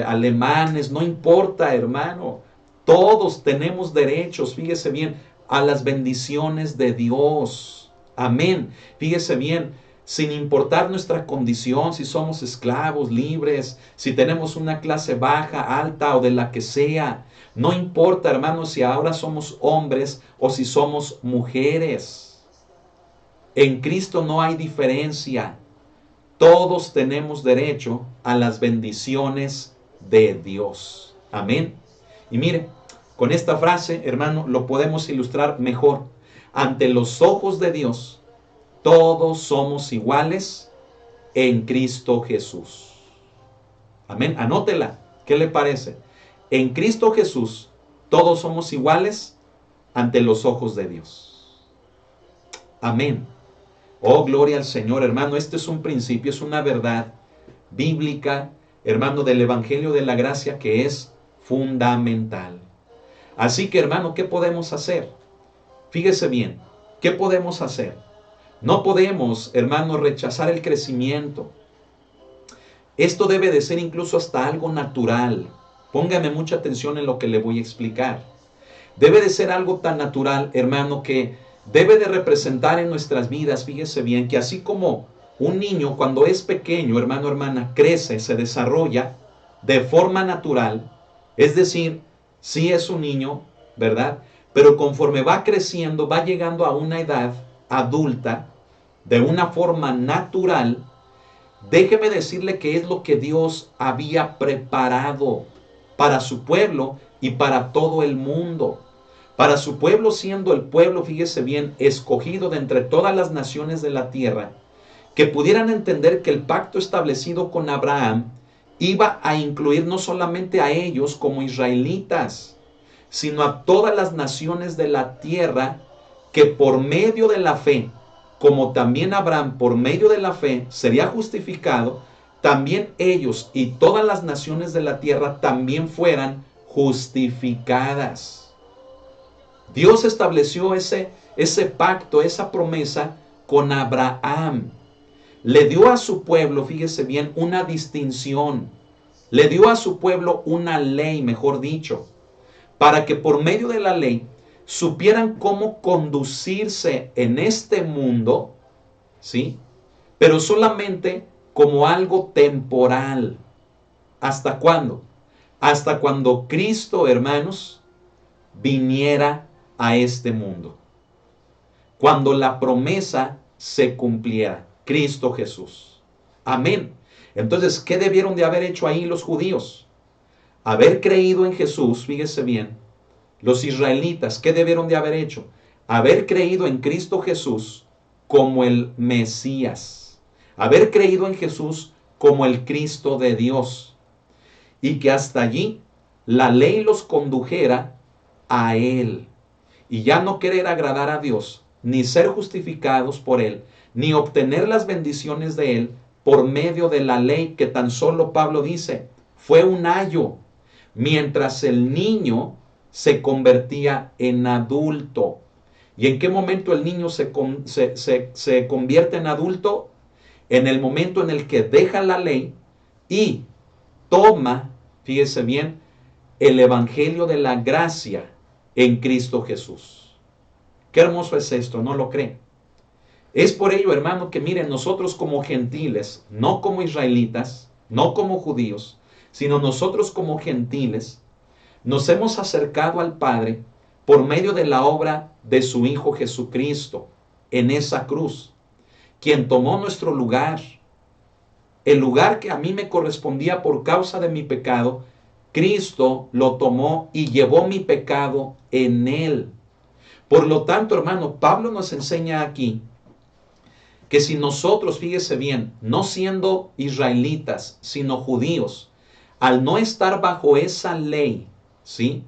alemanes. No importa, hermano. Todos tenemos derechos, fíjese bien, a las bendiciones de Dios. Amén. Fíjese bien, sin importar nuestra condición, si somos esclavos, libres, si tenemos una clase baja, alta o de la que sea. No importa, hermanos, si ahora somos hombres o si somos mujeres. En Cristo no hay diferencia. Todos tenemos derecho a las bendiciones de Dios. Amén. Y mire, con esta frase, hermano, lo podemos ilustrar mejor. Ante los ojos de Dios, todos somos iguales en Cristo Jesús. Amén. Anótela. ¿Qué le parece? En Cristo Jesús, todos somos iguales ante los ojos de Dios. Amén. Oh, gloria al Señor, hermano. Este es un principio, es una verdad bíblica, hermano, del Evangelio de la Gracia que es fundamental. Así que, hermano, ¿qué podemos hacer? Fíjese bien, ¿qué podemos hacer? No podemos, hermano, rechazar el crecimiento. Esto debe de ser incluso hasta algo natural. Póngame mucha atención en lo que le voy a explicar. Debe de ser algo tan natural, hermano, que debe de representar en nuestras vidas, fíjese bien, que así como un niño cuando es pequeño, hermano, hermana, crece, se desarrolla de forma natural, es decir, sí es un niño, ¿verdad? Pero conforme va creciendo, va llegando a una edad adulta, de una forma natural, déjeme decirle que es lo que Dios había preparado para su pueblo y para todo el mundo. Para su pueblo, siendo el pueblo, fíjese bien, escogido de entre todas las naciones de la tierra, que pudieran entender que el pacto establecido con Abraham iba a incluir no solamente a ellos como israelitas, sino a todas las naciones de la tierra que por medio de la fe, como también Abraham por medio de la fe sería justificado, también ellos y todas las naciones de la tierra también fueran justificadas. Dios estableció ese pacto, esa promesa con Abraham. Le dio a su pueblo, fíjese bien, una distinción. Le dio a su pueblo una ley, mejor dicho, para que por medio de la ley supieran cómo conducirse en este mundo, ¿sí? Pero solamente como algo temporal. ¿Hasta cuándo? Hasta cuando Cristo, hermanos, viniera a este mundo. Cuando la promesa se cumpliera, Cristo Jesús. Amén. Entonces, ¿qué debieron de haber hecho ahí los judíos? Haber creído en Jesús, fíjese bien. Los israelitas, ¿qué debieron de haber hecho? Haber creído en Cristo Jesús como el Mesías. Haber creído en Jesús como el Cristo de Dios. Y que hasta allí la ley los condujera a Él. Y ya no querer agradar a Dios, ni ser justificados por Él, ni obtener las bendiciones de Él por medio de la ley que tan solo Pablo dice, fue un ayo, mientras el niño se convertía en adulto. ¿Y en qué momento el niño se convierte en adulto? En el momento en el que deja la ley y toma, fíjese bien, el evangelio de la gracia en Cristo Jesús. Qué hermoso es esto, ¿no lo creen? Es por ello, hermano, que miren, nosotros como gentiles, no como israelitas, no como judíos, sino nosotros como gentiles, nos hemos acercado al Padre por medio de la obra de su Hijo Jesucristo en esa cruz, quien tomó nuestro lugar, el lugar que a mí me correspondía por causa de mi pecado. Cristo lo tomó y llevó mi pecado en él. Por lo tanto, hermano, Pablo nos enseña aquí que si nosotros, fíjese bien, no siendo israelitas, sino judíos, al no estar bajo esa ley, ¿sí?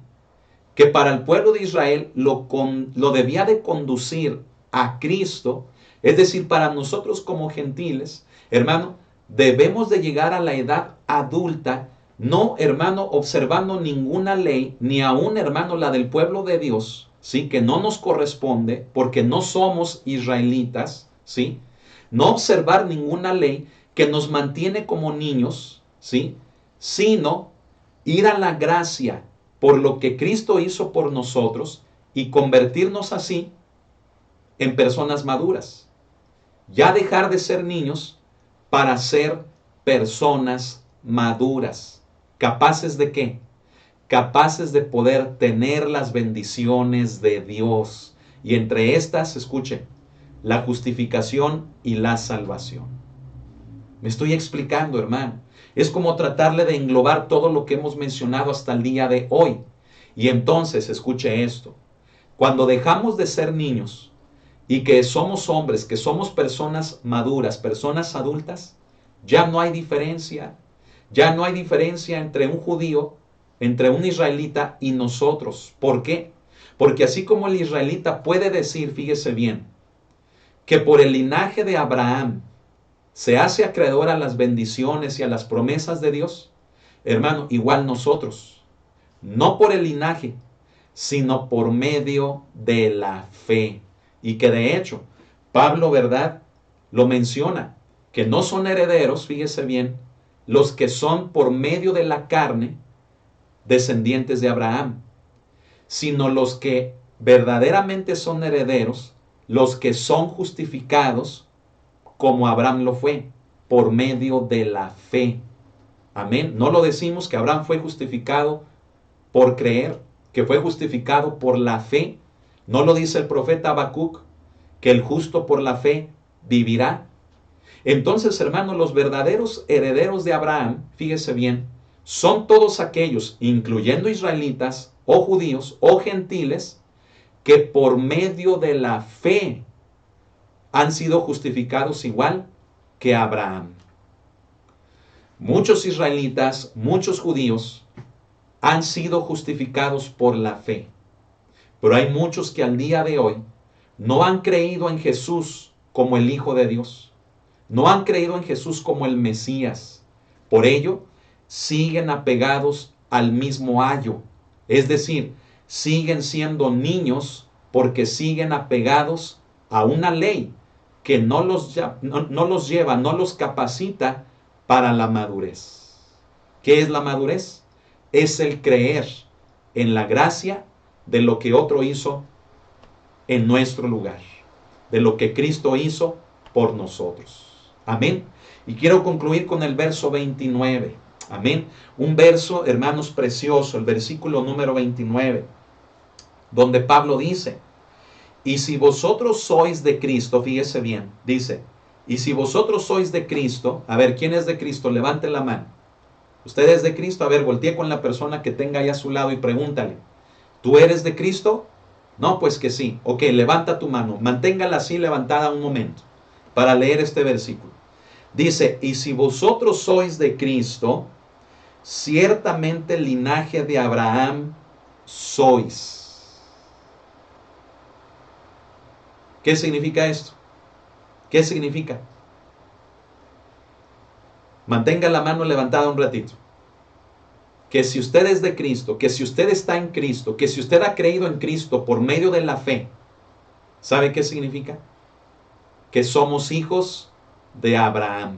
Que para el pueblo de Israel lo debía de conducir a Cristo, es decir, para nosotros como gentiles, hermano, debemos de llegar a la edad adulta, no, hermano, observando ninguna ley, ni aún, hermano, la del pueblo de Dios, ¿sí? Que no nos corresponde, porque no somos israelitas, ¿sí? No observar ninguna ley que nos mantiene como niños, ¿sí? Sino ir a la gracia por lo que Cristo hizo por nosotros y convertirnos así en personas maduras. Ya dejar de ser niños para ser personas maduras. ¿Capaces de qué? Capaces de poder tener las bendiciones de Dios. Y entre estas, escuchen, la justificación y la salvación. Me estoy explicando, hermano. Es como tratarle de englobar todo lo que hemos mencionado hasta el día de hoy. Y entonces, escuche esto. Cuando dejamos de ser niños y que somos hombres, que somos personas maduras, personas adultas, ya no hay diferencia. Ya no hay diferencia entre un judío, entre un israelita y nosotros. ¿Por qué? Porque así como el israelita puede decir, fíjese bien, que por el linaje de Abraham se hace acreedor a las bendiciones y a las promesas de Dios, hermano, igual nosotros, no por el linaje, sino por medio de la fe. Y que de hecho, Pablo, ¿verdad?, lo menciona, que no son herederos, fíjese bien, los que son por medio de la carne, descendientes de Abraham, sino los que verdaderamente son herederos, los que son justificados como Abraham lo fue, por medio de la fe. Amén. No lo decimos que Abraham fue justificado por creer, que fue justificado por la fe. No lo dice el profeta Habacuc, que el justo por la fe vivirá. Entonces, hermanos, los verdaderos herederos de Abraham, fíjese bien, son todos aquellos, incluyendo israelitas o judíos o gentiles, que por medio de la fe han sido justificados igual que Abraham. Muchos israelitas, muchos judíos han sido justificados por la fe. Pero hay muchos que al día de hoy no han creído en Jesús como el Hijo de Dios. No han creído en Jesús como el Mesías. Por ello, siguen apegados al mismo ayo. Es decir, siguen siendo niños porque siguen apegados a una ley que no los lleva, no los capacita para la madurez. ¿Qué es la madurez? Es el creer en la gracia de lo que otro hizo en nuestro lugar, de lo que Cristo hizo por nosotros. Amén. Y quiero concluir con el verso 29. Amén. Un verso, hermanos, precioso, el versículo número 29, donde Pablo dice, y si vosotros sois de Cristo, fíjese bien, dice, y si vosotros sois de Cristo, a ver, ¿quién es de Cristo? Levante la mano. ¿Usted es de Cristo? A ver, voltee con la persona que tenga ahí a su lado y pregúntale, ¿tú eres de Cristo? No, pues que sí. Ok, levanta tu mano, manténgala así levantada un momento para leer este versículo. Dice, y si vosotros sois de Cristo, ciertamente el linaje de Abraham sois. ¿Qué significa esto? ¿Qué significa? Mantenga la mano levantada un ratito. Que si usted es de Cristo, que si usted está en Cristo, que si usted ha creído en Cristo por medio de la fe, ¿sabe qué significa? Que somos hijos de Abraham.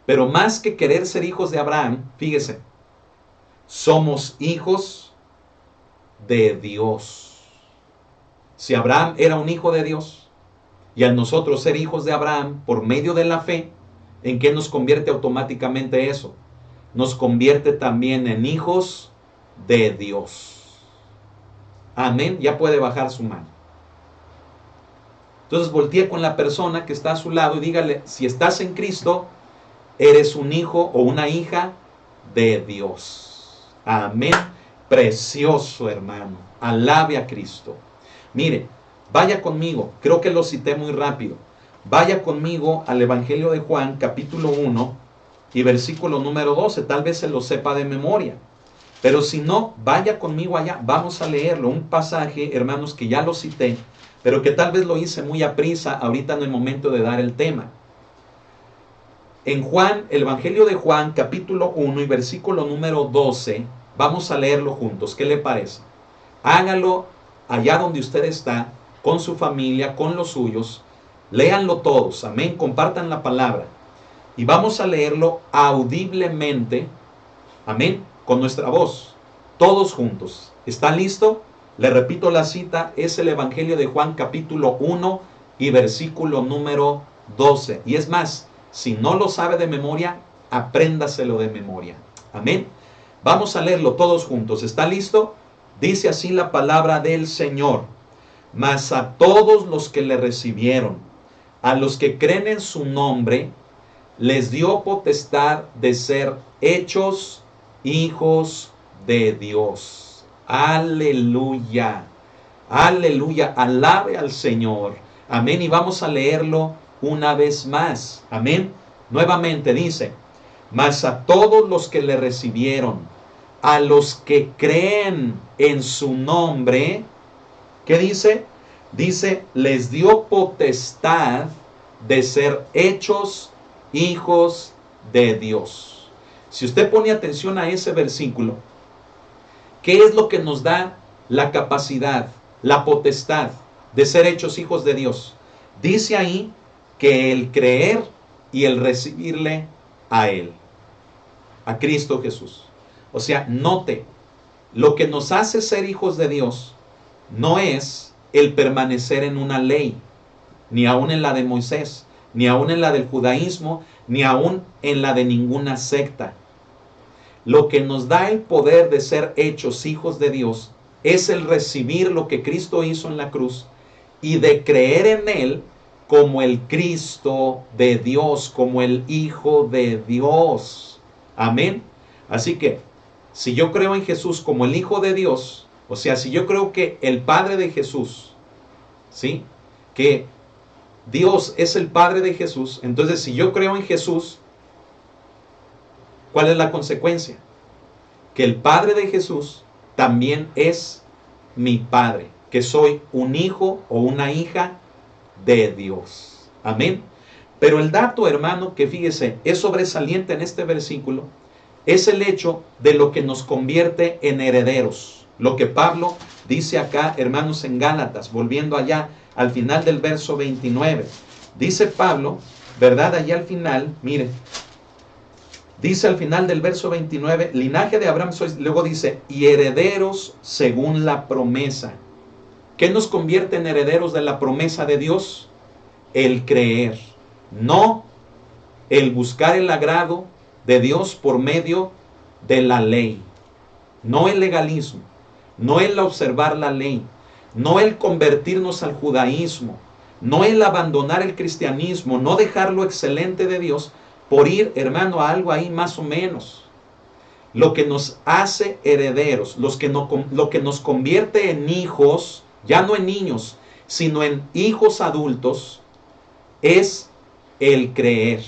Pero más que querer ser hijos de Abraham, fíjese, somos hijos de Dios. Si Abraham era un hijo de Dios, y a nosotros ser hijos de Abraham por medio de la fe, ¿en qué nos convierte automáticamente eso? Nos convierte también en hijos de Dios. Amén. Ya puede bajar su mano. Entonces voltee con la persona que está a su lado y dígale, si estás en Cristo, eres un hijo o una hija de Dios. Amén. Precioso, hermano. Alabe a Cristo. Mire, vaya conmigo. Creo que lo cité muy rápido. Vaya conmigo al Evangelio de Juan, capítulo 1 y versículo número 12. Tal vez se lo sepa de memoria. Pero si no, vaya conmigo allá. Vamos a leerlo. Un pasaje, hermanos, que ya lo cité, pero que tal vez lo hice muy aprisa ahorita en el momento de dar el tema. En Juan, el Evangelio de Juan, capítulo 1 y versículo número 12, vamos a leerlo juntos. ¿Qué le parece? Hágalo allá donde usted está, con su familia, con los suyos. Léanlo todos, amén. Compartan la palabra. Y vamos a leerlo audiblemente, amén, con nuestra voz, todos juntos. ¿Está listo? Le repito la cita, es el Evangelio de Juan, capítulo 1 y versículo número 12. Y es más, si no lo sabe de memoria, apréndaselo de memoria. Amén. Vamos a leerlo todos juntos. ¿Está listo? Dice así la palabra del Señor. Mas a todos los que le recibieron, a los que creen en su nombre, les dio potestad de ser hechos hijos de Dios. Aleluya. Aleluya. Alabe al Señor. Amén. Y vamos a leerlo una vez más. Amén. Nuevamente dice, mas a todos los que le recibieron, a los que creen en su nombre, ¿qué dice? Dice, les dio potestad de ser hechos hijos de Dios. Si usted pone atención a ese versículo, ¿qué es lo que nos da la capacidad, la potestad de ser hechos hijos de Dios? Dice ahí que el creer y el recibirle a Él, a Cristo Jesús. O sea, note, lo que nos hace ser hijos de Dios no es el permanecer en una ley, ni aún en la de Moisés, ni aún en la del judaísmo, ni aún en la de ninguna secta. Lo que nos da el poder de ser hechos hijos de Dios es el recibir lo que Cristo hizo en la cruz y de creer en Él como el Cristo de Dios, como el Hijo de Dios. Amén. Así que, si yo creo en Jesús como el Hijo de Dios, o sea, si yo creo que el Padre de Jesús, ¿sí? Que Dios es el Padre de Jesús, entonces si yo creo en Jesús, ¿cuál es la consecuencia? Que el Padre de Jesús también es mi Padre, que soy un hijo o una hija de Dios. Amén. Pero el dato, hermano, que fíjese, es sobresaliente en este versículo, es el hecho de lo que nos convierte en herederos. Lo que Pablo dice acá, hermanos, en Gálatas, volviendo allá al final del verso 29. Dice Pablo, ¿verdad? Allá al final, mire, dice al final del verso 29, linaje de Abraham sois, luego dice, y herederos según la promesa. ¿Qué nos convierte en herederos de la promesa de Dios? El creer, no el buscar el agrado de Dios por medio de la ley, no el legalismo, no el observar la ley, no el convertirnos al judaísmo, no el abandonar el cristianismo, no dejar lo excelente de Dios por ir, hermano, a algo ahí más o menos. Lo que nos hace herederos, lo que nos convierte en hijos, ya no en niños, sino en hijos adultos, es el creer.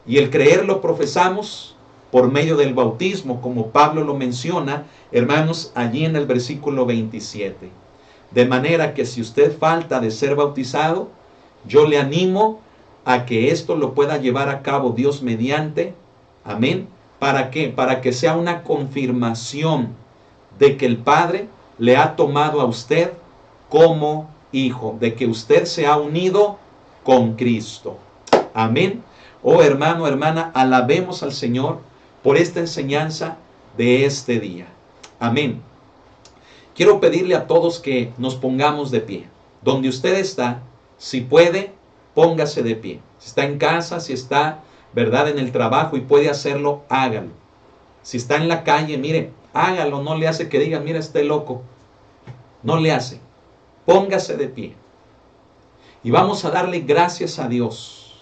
Y el creer lo profesamos por medio del bautismo, como Pablo lo menciona, hermanos, allí en el versículo 27. De manera que si usted falta de ser bautizado, yo le animo a que esto lo pueda llevar a cabo Dios mediante. Amén. ¿Para qué? Para que sea una confirmación de que el Padre le ha tomado a usted como hijo, de que usted se ha unido con Cristo. Amén. Oh hermano, hermana, alabemos al Señor por esta enseñanza de este día. Amén. Quiero pedirle a todos que nos pongamos de pie. Donde usted está, si puede, póngase de pie. Si está en casa, si está, ¿verdad?, en el trabajo y puede hacerlo, hágalo. Si está en la calle, mire, hágalo. No le hace que digan, mira, este loco. No le hace. Póngase de pie. Y vamos a darle gracias a Dios,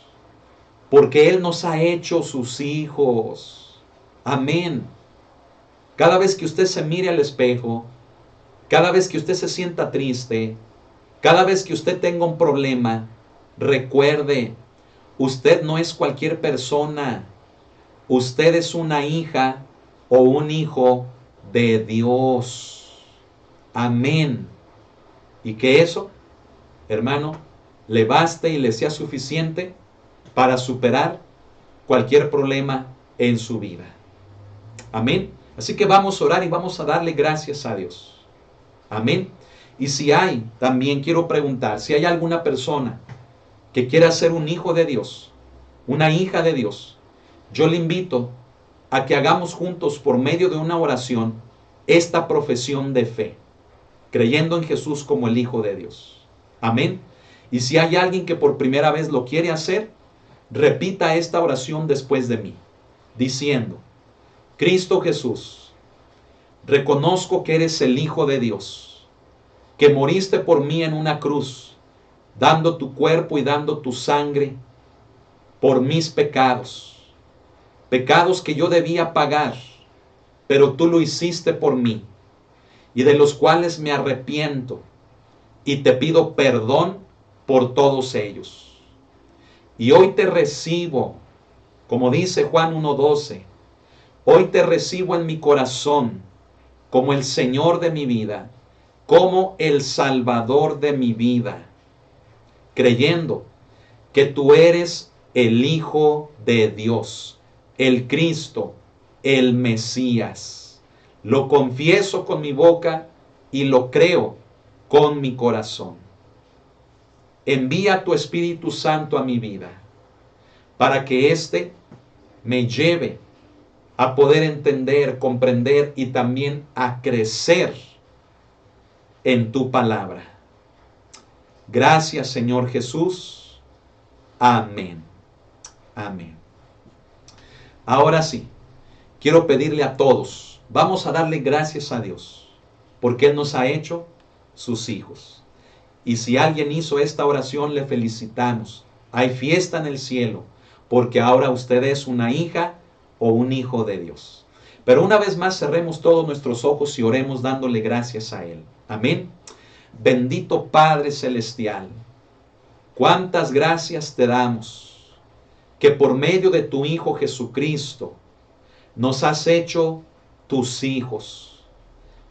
porque Él nos ha hecho sus hijos. Amén. Cada vez que usted se mire al espejo, cada vez que usted se sienta triste, cada vez que usted tenga un problema, recuerde, usted no es cualquier persona. Usted es una hija o un hijo de Dios. Amén. Y que eso, hermano, le baste y le sea suficiente para superar cualquier problema en su vida. Amén. Así que vamos a orar y vamos a darle gracias a Dios. Amén. Y si hay, también quiero preguntar, si hay alguna persona que quiera ser un hijo de Dios, una hija de Dios, yo le invito a que hagamos juntos por medio de una oración esta profesión de fe, creyendo en Jesús como el Hijo de Dios. Amén. Y si hay alguien que por primera vez lo quiere hacer, repita esta oración después de mí, diciendo, Cristo Jesús, reconozco que eres el Hijo de Dios, que moriste por mí en una cruz, dando tu cuerpo y dando tu sangre por mis pecados, pecados que yo debía pagar, pero tú lo hiciste por mí, y de los cuales me arrepiento, y te pido perdón por todos ellos. Y hoy te recibo, como dice Juan 1:12, Hoy te recibo en mi corazón como el Señor de mi vida, como el Salvador de mi vida, creyendo que tú eres el Hijo de Dios, el Cristo, el Mesías. Lo confieso con mi boca y lo creo con mi corazón. Envía tu Espíritu Santo a mi vida para que éste me lleve a poder entender, comprender y también a crecer en tu palabra. Gracias, Señor Jesús. Amén. Amén. Ahora sí, quiero pedirle a todos, vamos a darle gracias a Dios, porque Él nos ha hecho sus hijos. Y si alguien hizo esta oración, le felicitamos. Hay fiesta en el cielo, porque ahora usted es una hija o un hijo de Dios. Pero una vez más cerremos todos nuestros ojos y oremos dándole gracias a Él. Amén. Bendito Padre Celestial, cuántas gracias te damos, que por medio de tu Hijo Jesucristo nos has hecho tus hijos.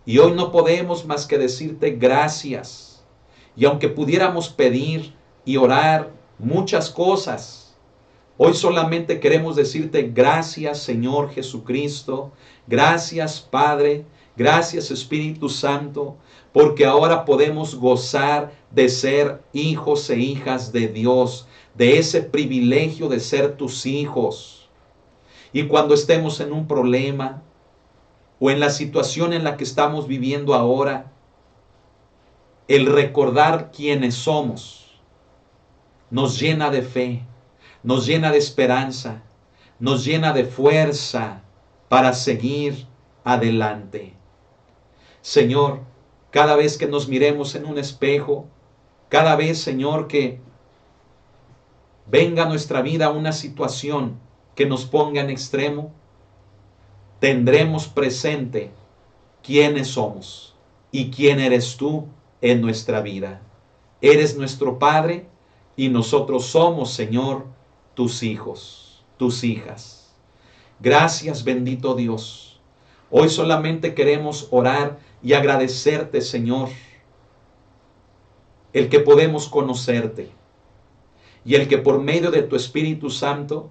Y hoy no podemos más que decirte gracias. Y aunque pudiéramos pedir y orar muchas cosas, hoy solamente queremos decirte gracias, Señor Jesucristo, gracias Padre, gracias Espíritu Santo, porque ahora podemos gozar de ser hijos e hijas de Dios, de ese privilegio de ser tus hijos. Y cuando estemos en un problema o en la situación en la que estamos viviendo ahora, el recordar quiénes somos nos llena de fe, nos llena de esperanza, nos llena de fuerza para seguir adelante. Señor, cada vez que nos miremos en un espejo, cada vez, Señor, que venga a nuestra vida una situación que nos ponga en extremo, tendremos presente quiénes somos y quién eres tú en nuestra vida. Eres nuestro Padre y nosotros somos, Señor, tus hijos, tus hijas. Gracias, bendito Dios. Hoy solamente queremos orar y agradecerte, Señor, el que podemos conocerte y el que por medio de tu Espíritu Santo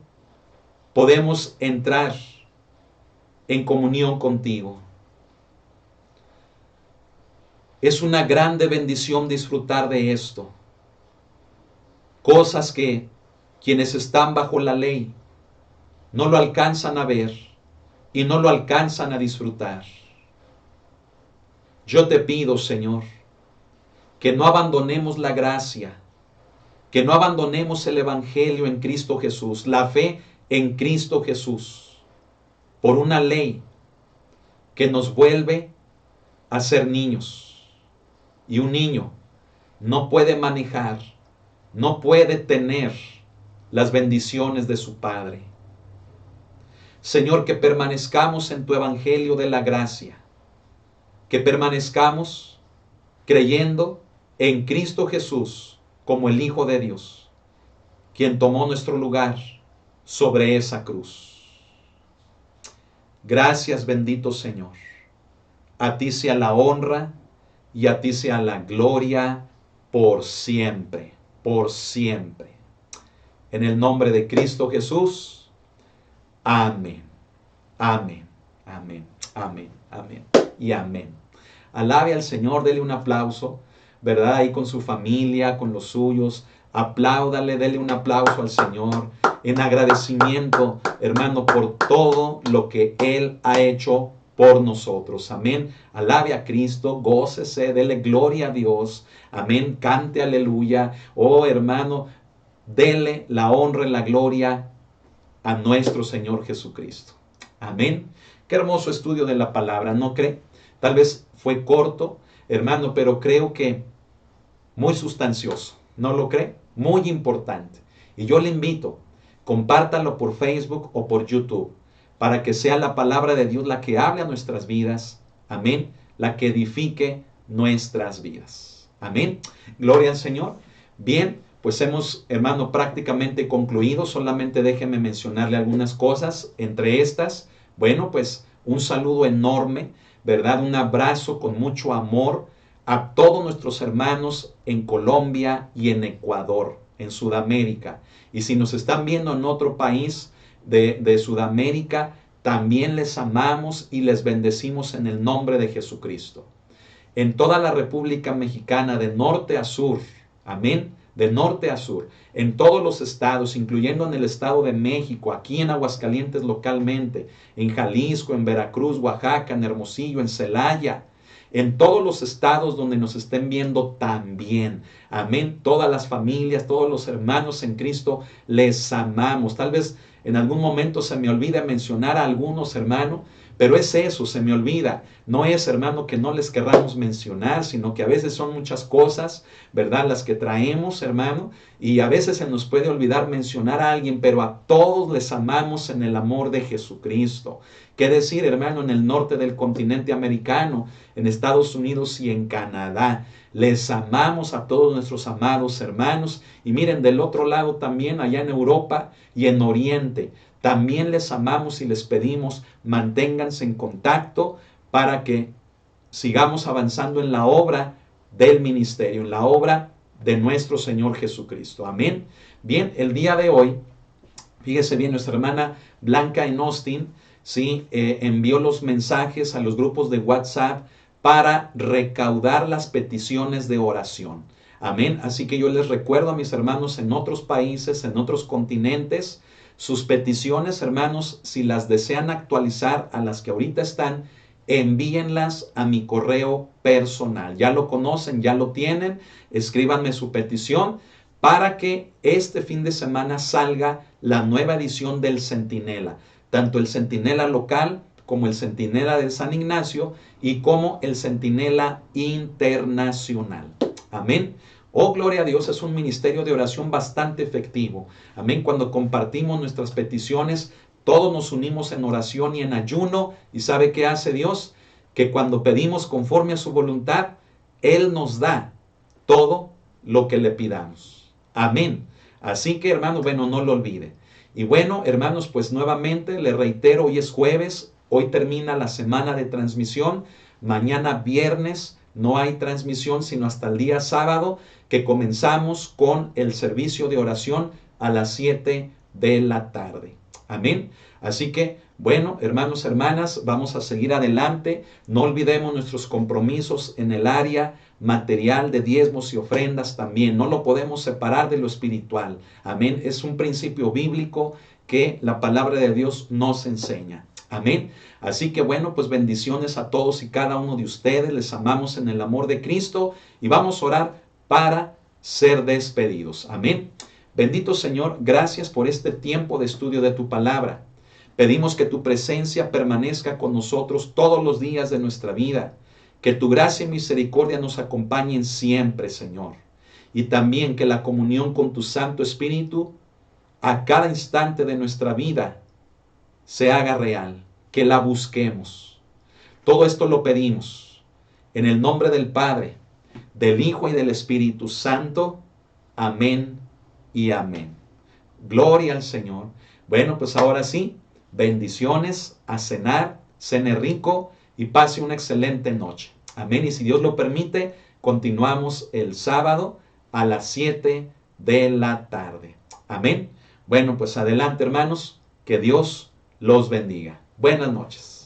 podemos entrar en comunión contigo. Es una grande bendición disfrutar de esto. Cosas que quienes están bajo la ley no lo alcanzan a ver y no lo alcanzan a disfrutar. Yo te pido, Señor, que no abandonemos la gracia, que no abandonemos el Evangelio en Cristo Jesús, la fe en Cristo Jesús, por una ley que nos vuelve a ser niños. Y un niño no puede manejar, no puede tener las bendiciones de su Padre. Señor, que permanezcamos en tu Evangelio de la gracia, que permanezcamos creyendo en Cristo Jesús como el Hijo de Dios, quien tomó nuestro lugar sobre esa cruz. Gracias, bendito Señor. A ti sea la honra y a ti sea la gloria por siempre, por siempre. En el nombre de Cristo Jesús. Amén. Amén. Amén. Amén. Amén. Y amén. Alabe al Señor, dele un aplauso, ¿verdad? Ahí con su familia, con los suyos. Apláudale, dele un aplauso al Señor en agradecimiento, hermano, por todo lo que Él ha hecho por nosotros. Amén. Alabe a Cristo, gócese, dele gloria a Dios. Amén. Cante aleluya. Oh, hermano, dele la honra y la gloria a nuestro Señor Jesucristo. Amén. Qué hermoso estudio de la palabra, ¿no cree? Tal vez fue corto, hermano, pero creo que muy sustancioso. ¿No lo cree? Muy importante. Y yo le invito, compártalo por Facebook o por YouTube, para que sea la palabra de Dios la que hable a nuestras vidas. Amén. La que edifique nuestras vidas. Amén. Gloria al Señor. Bien, pues hemos, hermano, prácticamente concluido. Solamente déjeme mencionarle algunas cosas. Entre estas, Bueno, pues un saludo enorme, ¿verdad? Un abrazo con mucho amor a todos nuestros hermanos en Colombia y en Ecuador, en Sudamérica. Y si nos están viendo en otro país de Sudamérica, también les amamos y les bendecimos en el nombre de Jesucristo. En toda la República Mexicana, de norte a sur, amén, de norte a sur, en todos los estados, incluyendo en el Estado de México, aquí en Aguascalientes localmente, en Jalisco, en Veracruz, Oaxaca, en Hermosillo, en Celaya, en todos los estados donde nos estén viendo también. Amén. Todas las familias, todos los hermanos en Cristo, les amamos. Tal vez en algún momento se me olvide mencionar a algunos hermanos, pero es eso, se me olvida. No es, hermano, que no les querramos mencionar, sino que a veces son muchas cosas, ¿verdad? Las que traemos, hermano, y a veces se nos puede olvidar mencionar a alguien, pero a todos les amamos en el amor de Jesucristo. ¿Qué decir, hermano, en el norte del continente americano, en Estados Unidos y en Canadá? Les amamos a todos nuestros amados hermanos. Y miren, del otro lado también, allá en Europa y en Oriente, también les amamos y les pedimos, manténganse en contacto para que sigamos avanzando en la obra del ministerio, en la obra de nuestro Señor Jesucristo. Amén. Bien, el día de hoy, fíjese bien, nuestra hermana Blanca en Austin, ¿sí? Envió los mensajes a los grupos de WhatsApp para recaudar las peticiones de oración. Amén. Así que yo les recuerdo a mis hermanos en otros países, en otros continentes, sus peticiones, hermanos, si las desean actualizar a las que ahorita están, envíenlas a mi correo personal. Ya lo conocen, ya lo tienen. Escríbanme su petición para que este fin de semana salga la nueva edición del Centinela. Tanto el Centinela local como el Centinela de San Ignacio y como el Centinela internacional. Amén. Oh, gloria a Dios, es un ministerio de oración bastante efectivo. Amén. Cuando compartimos nuestras peticiones, todos nos unimos en oración y en ayuno. ¿Y sabe qué hace Dios? Que cuando pedimos conforme a su voluntad, Él nos da todo lo que le pidamos. Amén. Así que, hermano, bueno, no lo olvide. Y bueno, hermanos, pues nuevamente le reitero, hoy es jueves, hoy termina la semana de transmisión. Mañana viernes no hay transmisión, sino hasta el día sábado, que comenzamos con el servicio de oración a las 7 de la tarde. Amén. Así que, bueno, hermanos, hermanas, vamos a seguir adelante. No olvidemos nuestros compromisos en el área material de diezmos y ofrendas también. No lo podemos separar de lo espiritual. Amén. Es un principio bíblico que la palabra de Dios nos enseña. Amén. Así que bueno, pues bendiciones a todos y cada uno de ustedes. Les amamos en el amor de Cristo y vamos a orar para ser despedidos. Amén. Bendito Señor, gracias por este tiempo de estudio de tu palabra. Pedimos que tu presencia permanezca con nosotros todos los días de nuestra vida. Que tu gracia y misericordia nos acompañen siempre, Señor. Y también que la comunión con tu Santo Espíritu a cada instante de nuestra vida se haga real. Que la busquemos. Todo esto lo pedimos en el nombre del Padre, del Hijo y del Espíritu Santo. Amén y amén. Gloria al Señor. Bueno, pues ahora sí, bendiciones, a cenar, cene rico y pase una excelente noche. Amén. Y si Dios lo permite, continuamos el sábado a las 7 de la tarde. Amén. Bueno, pues adelante, hermanos. Que Dios los bendiga. Buenas noches.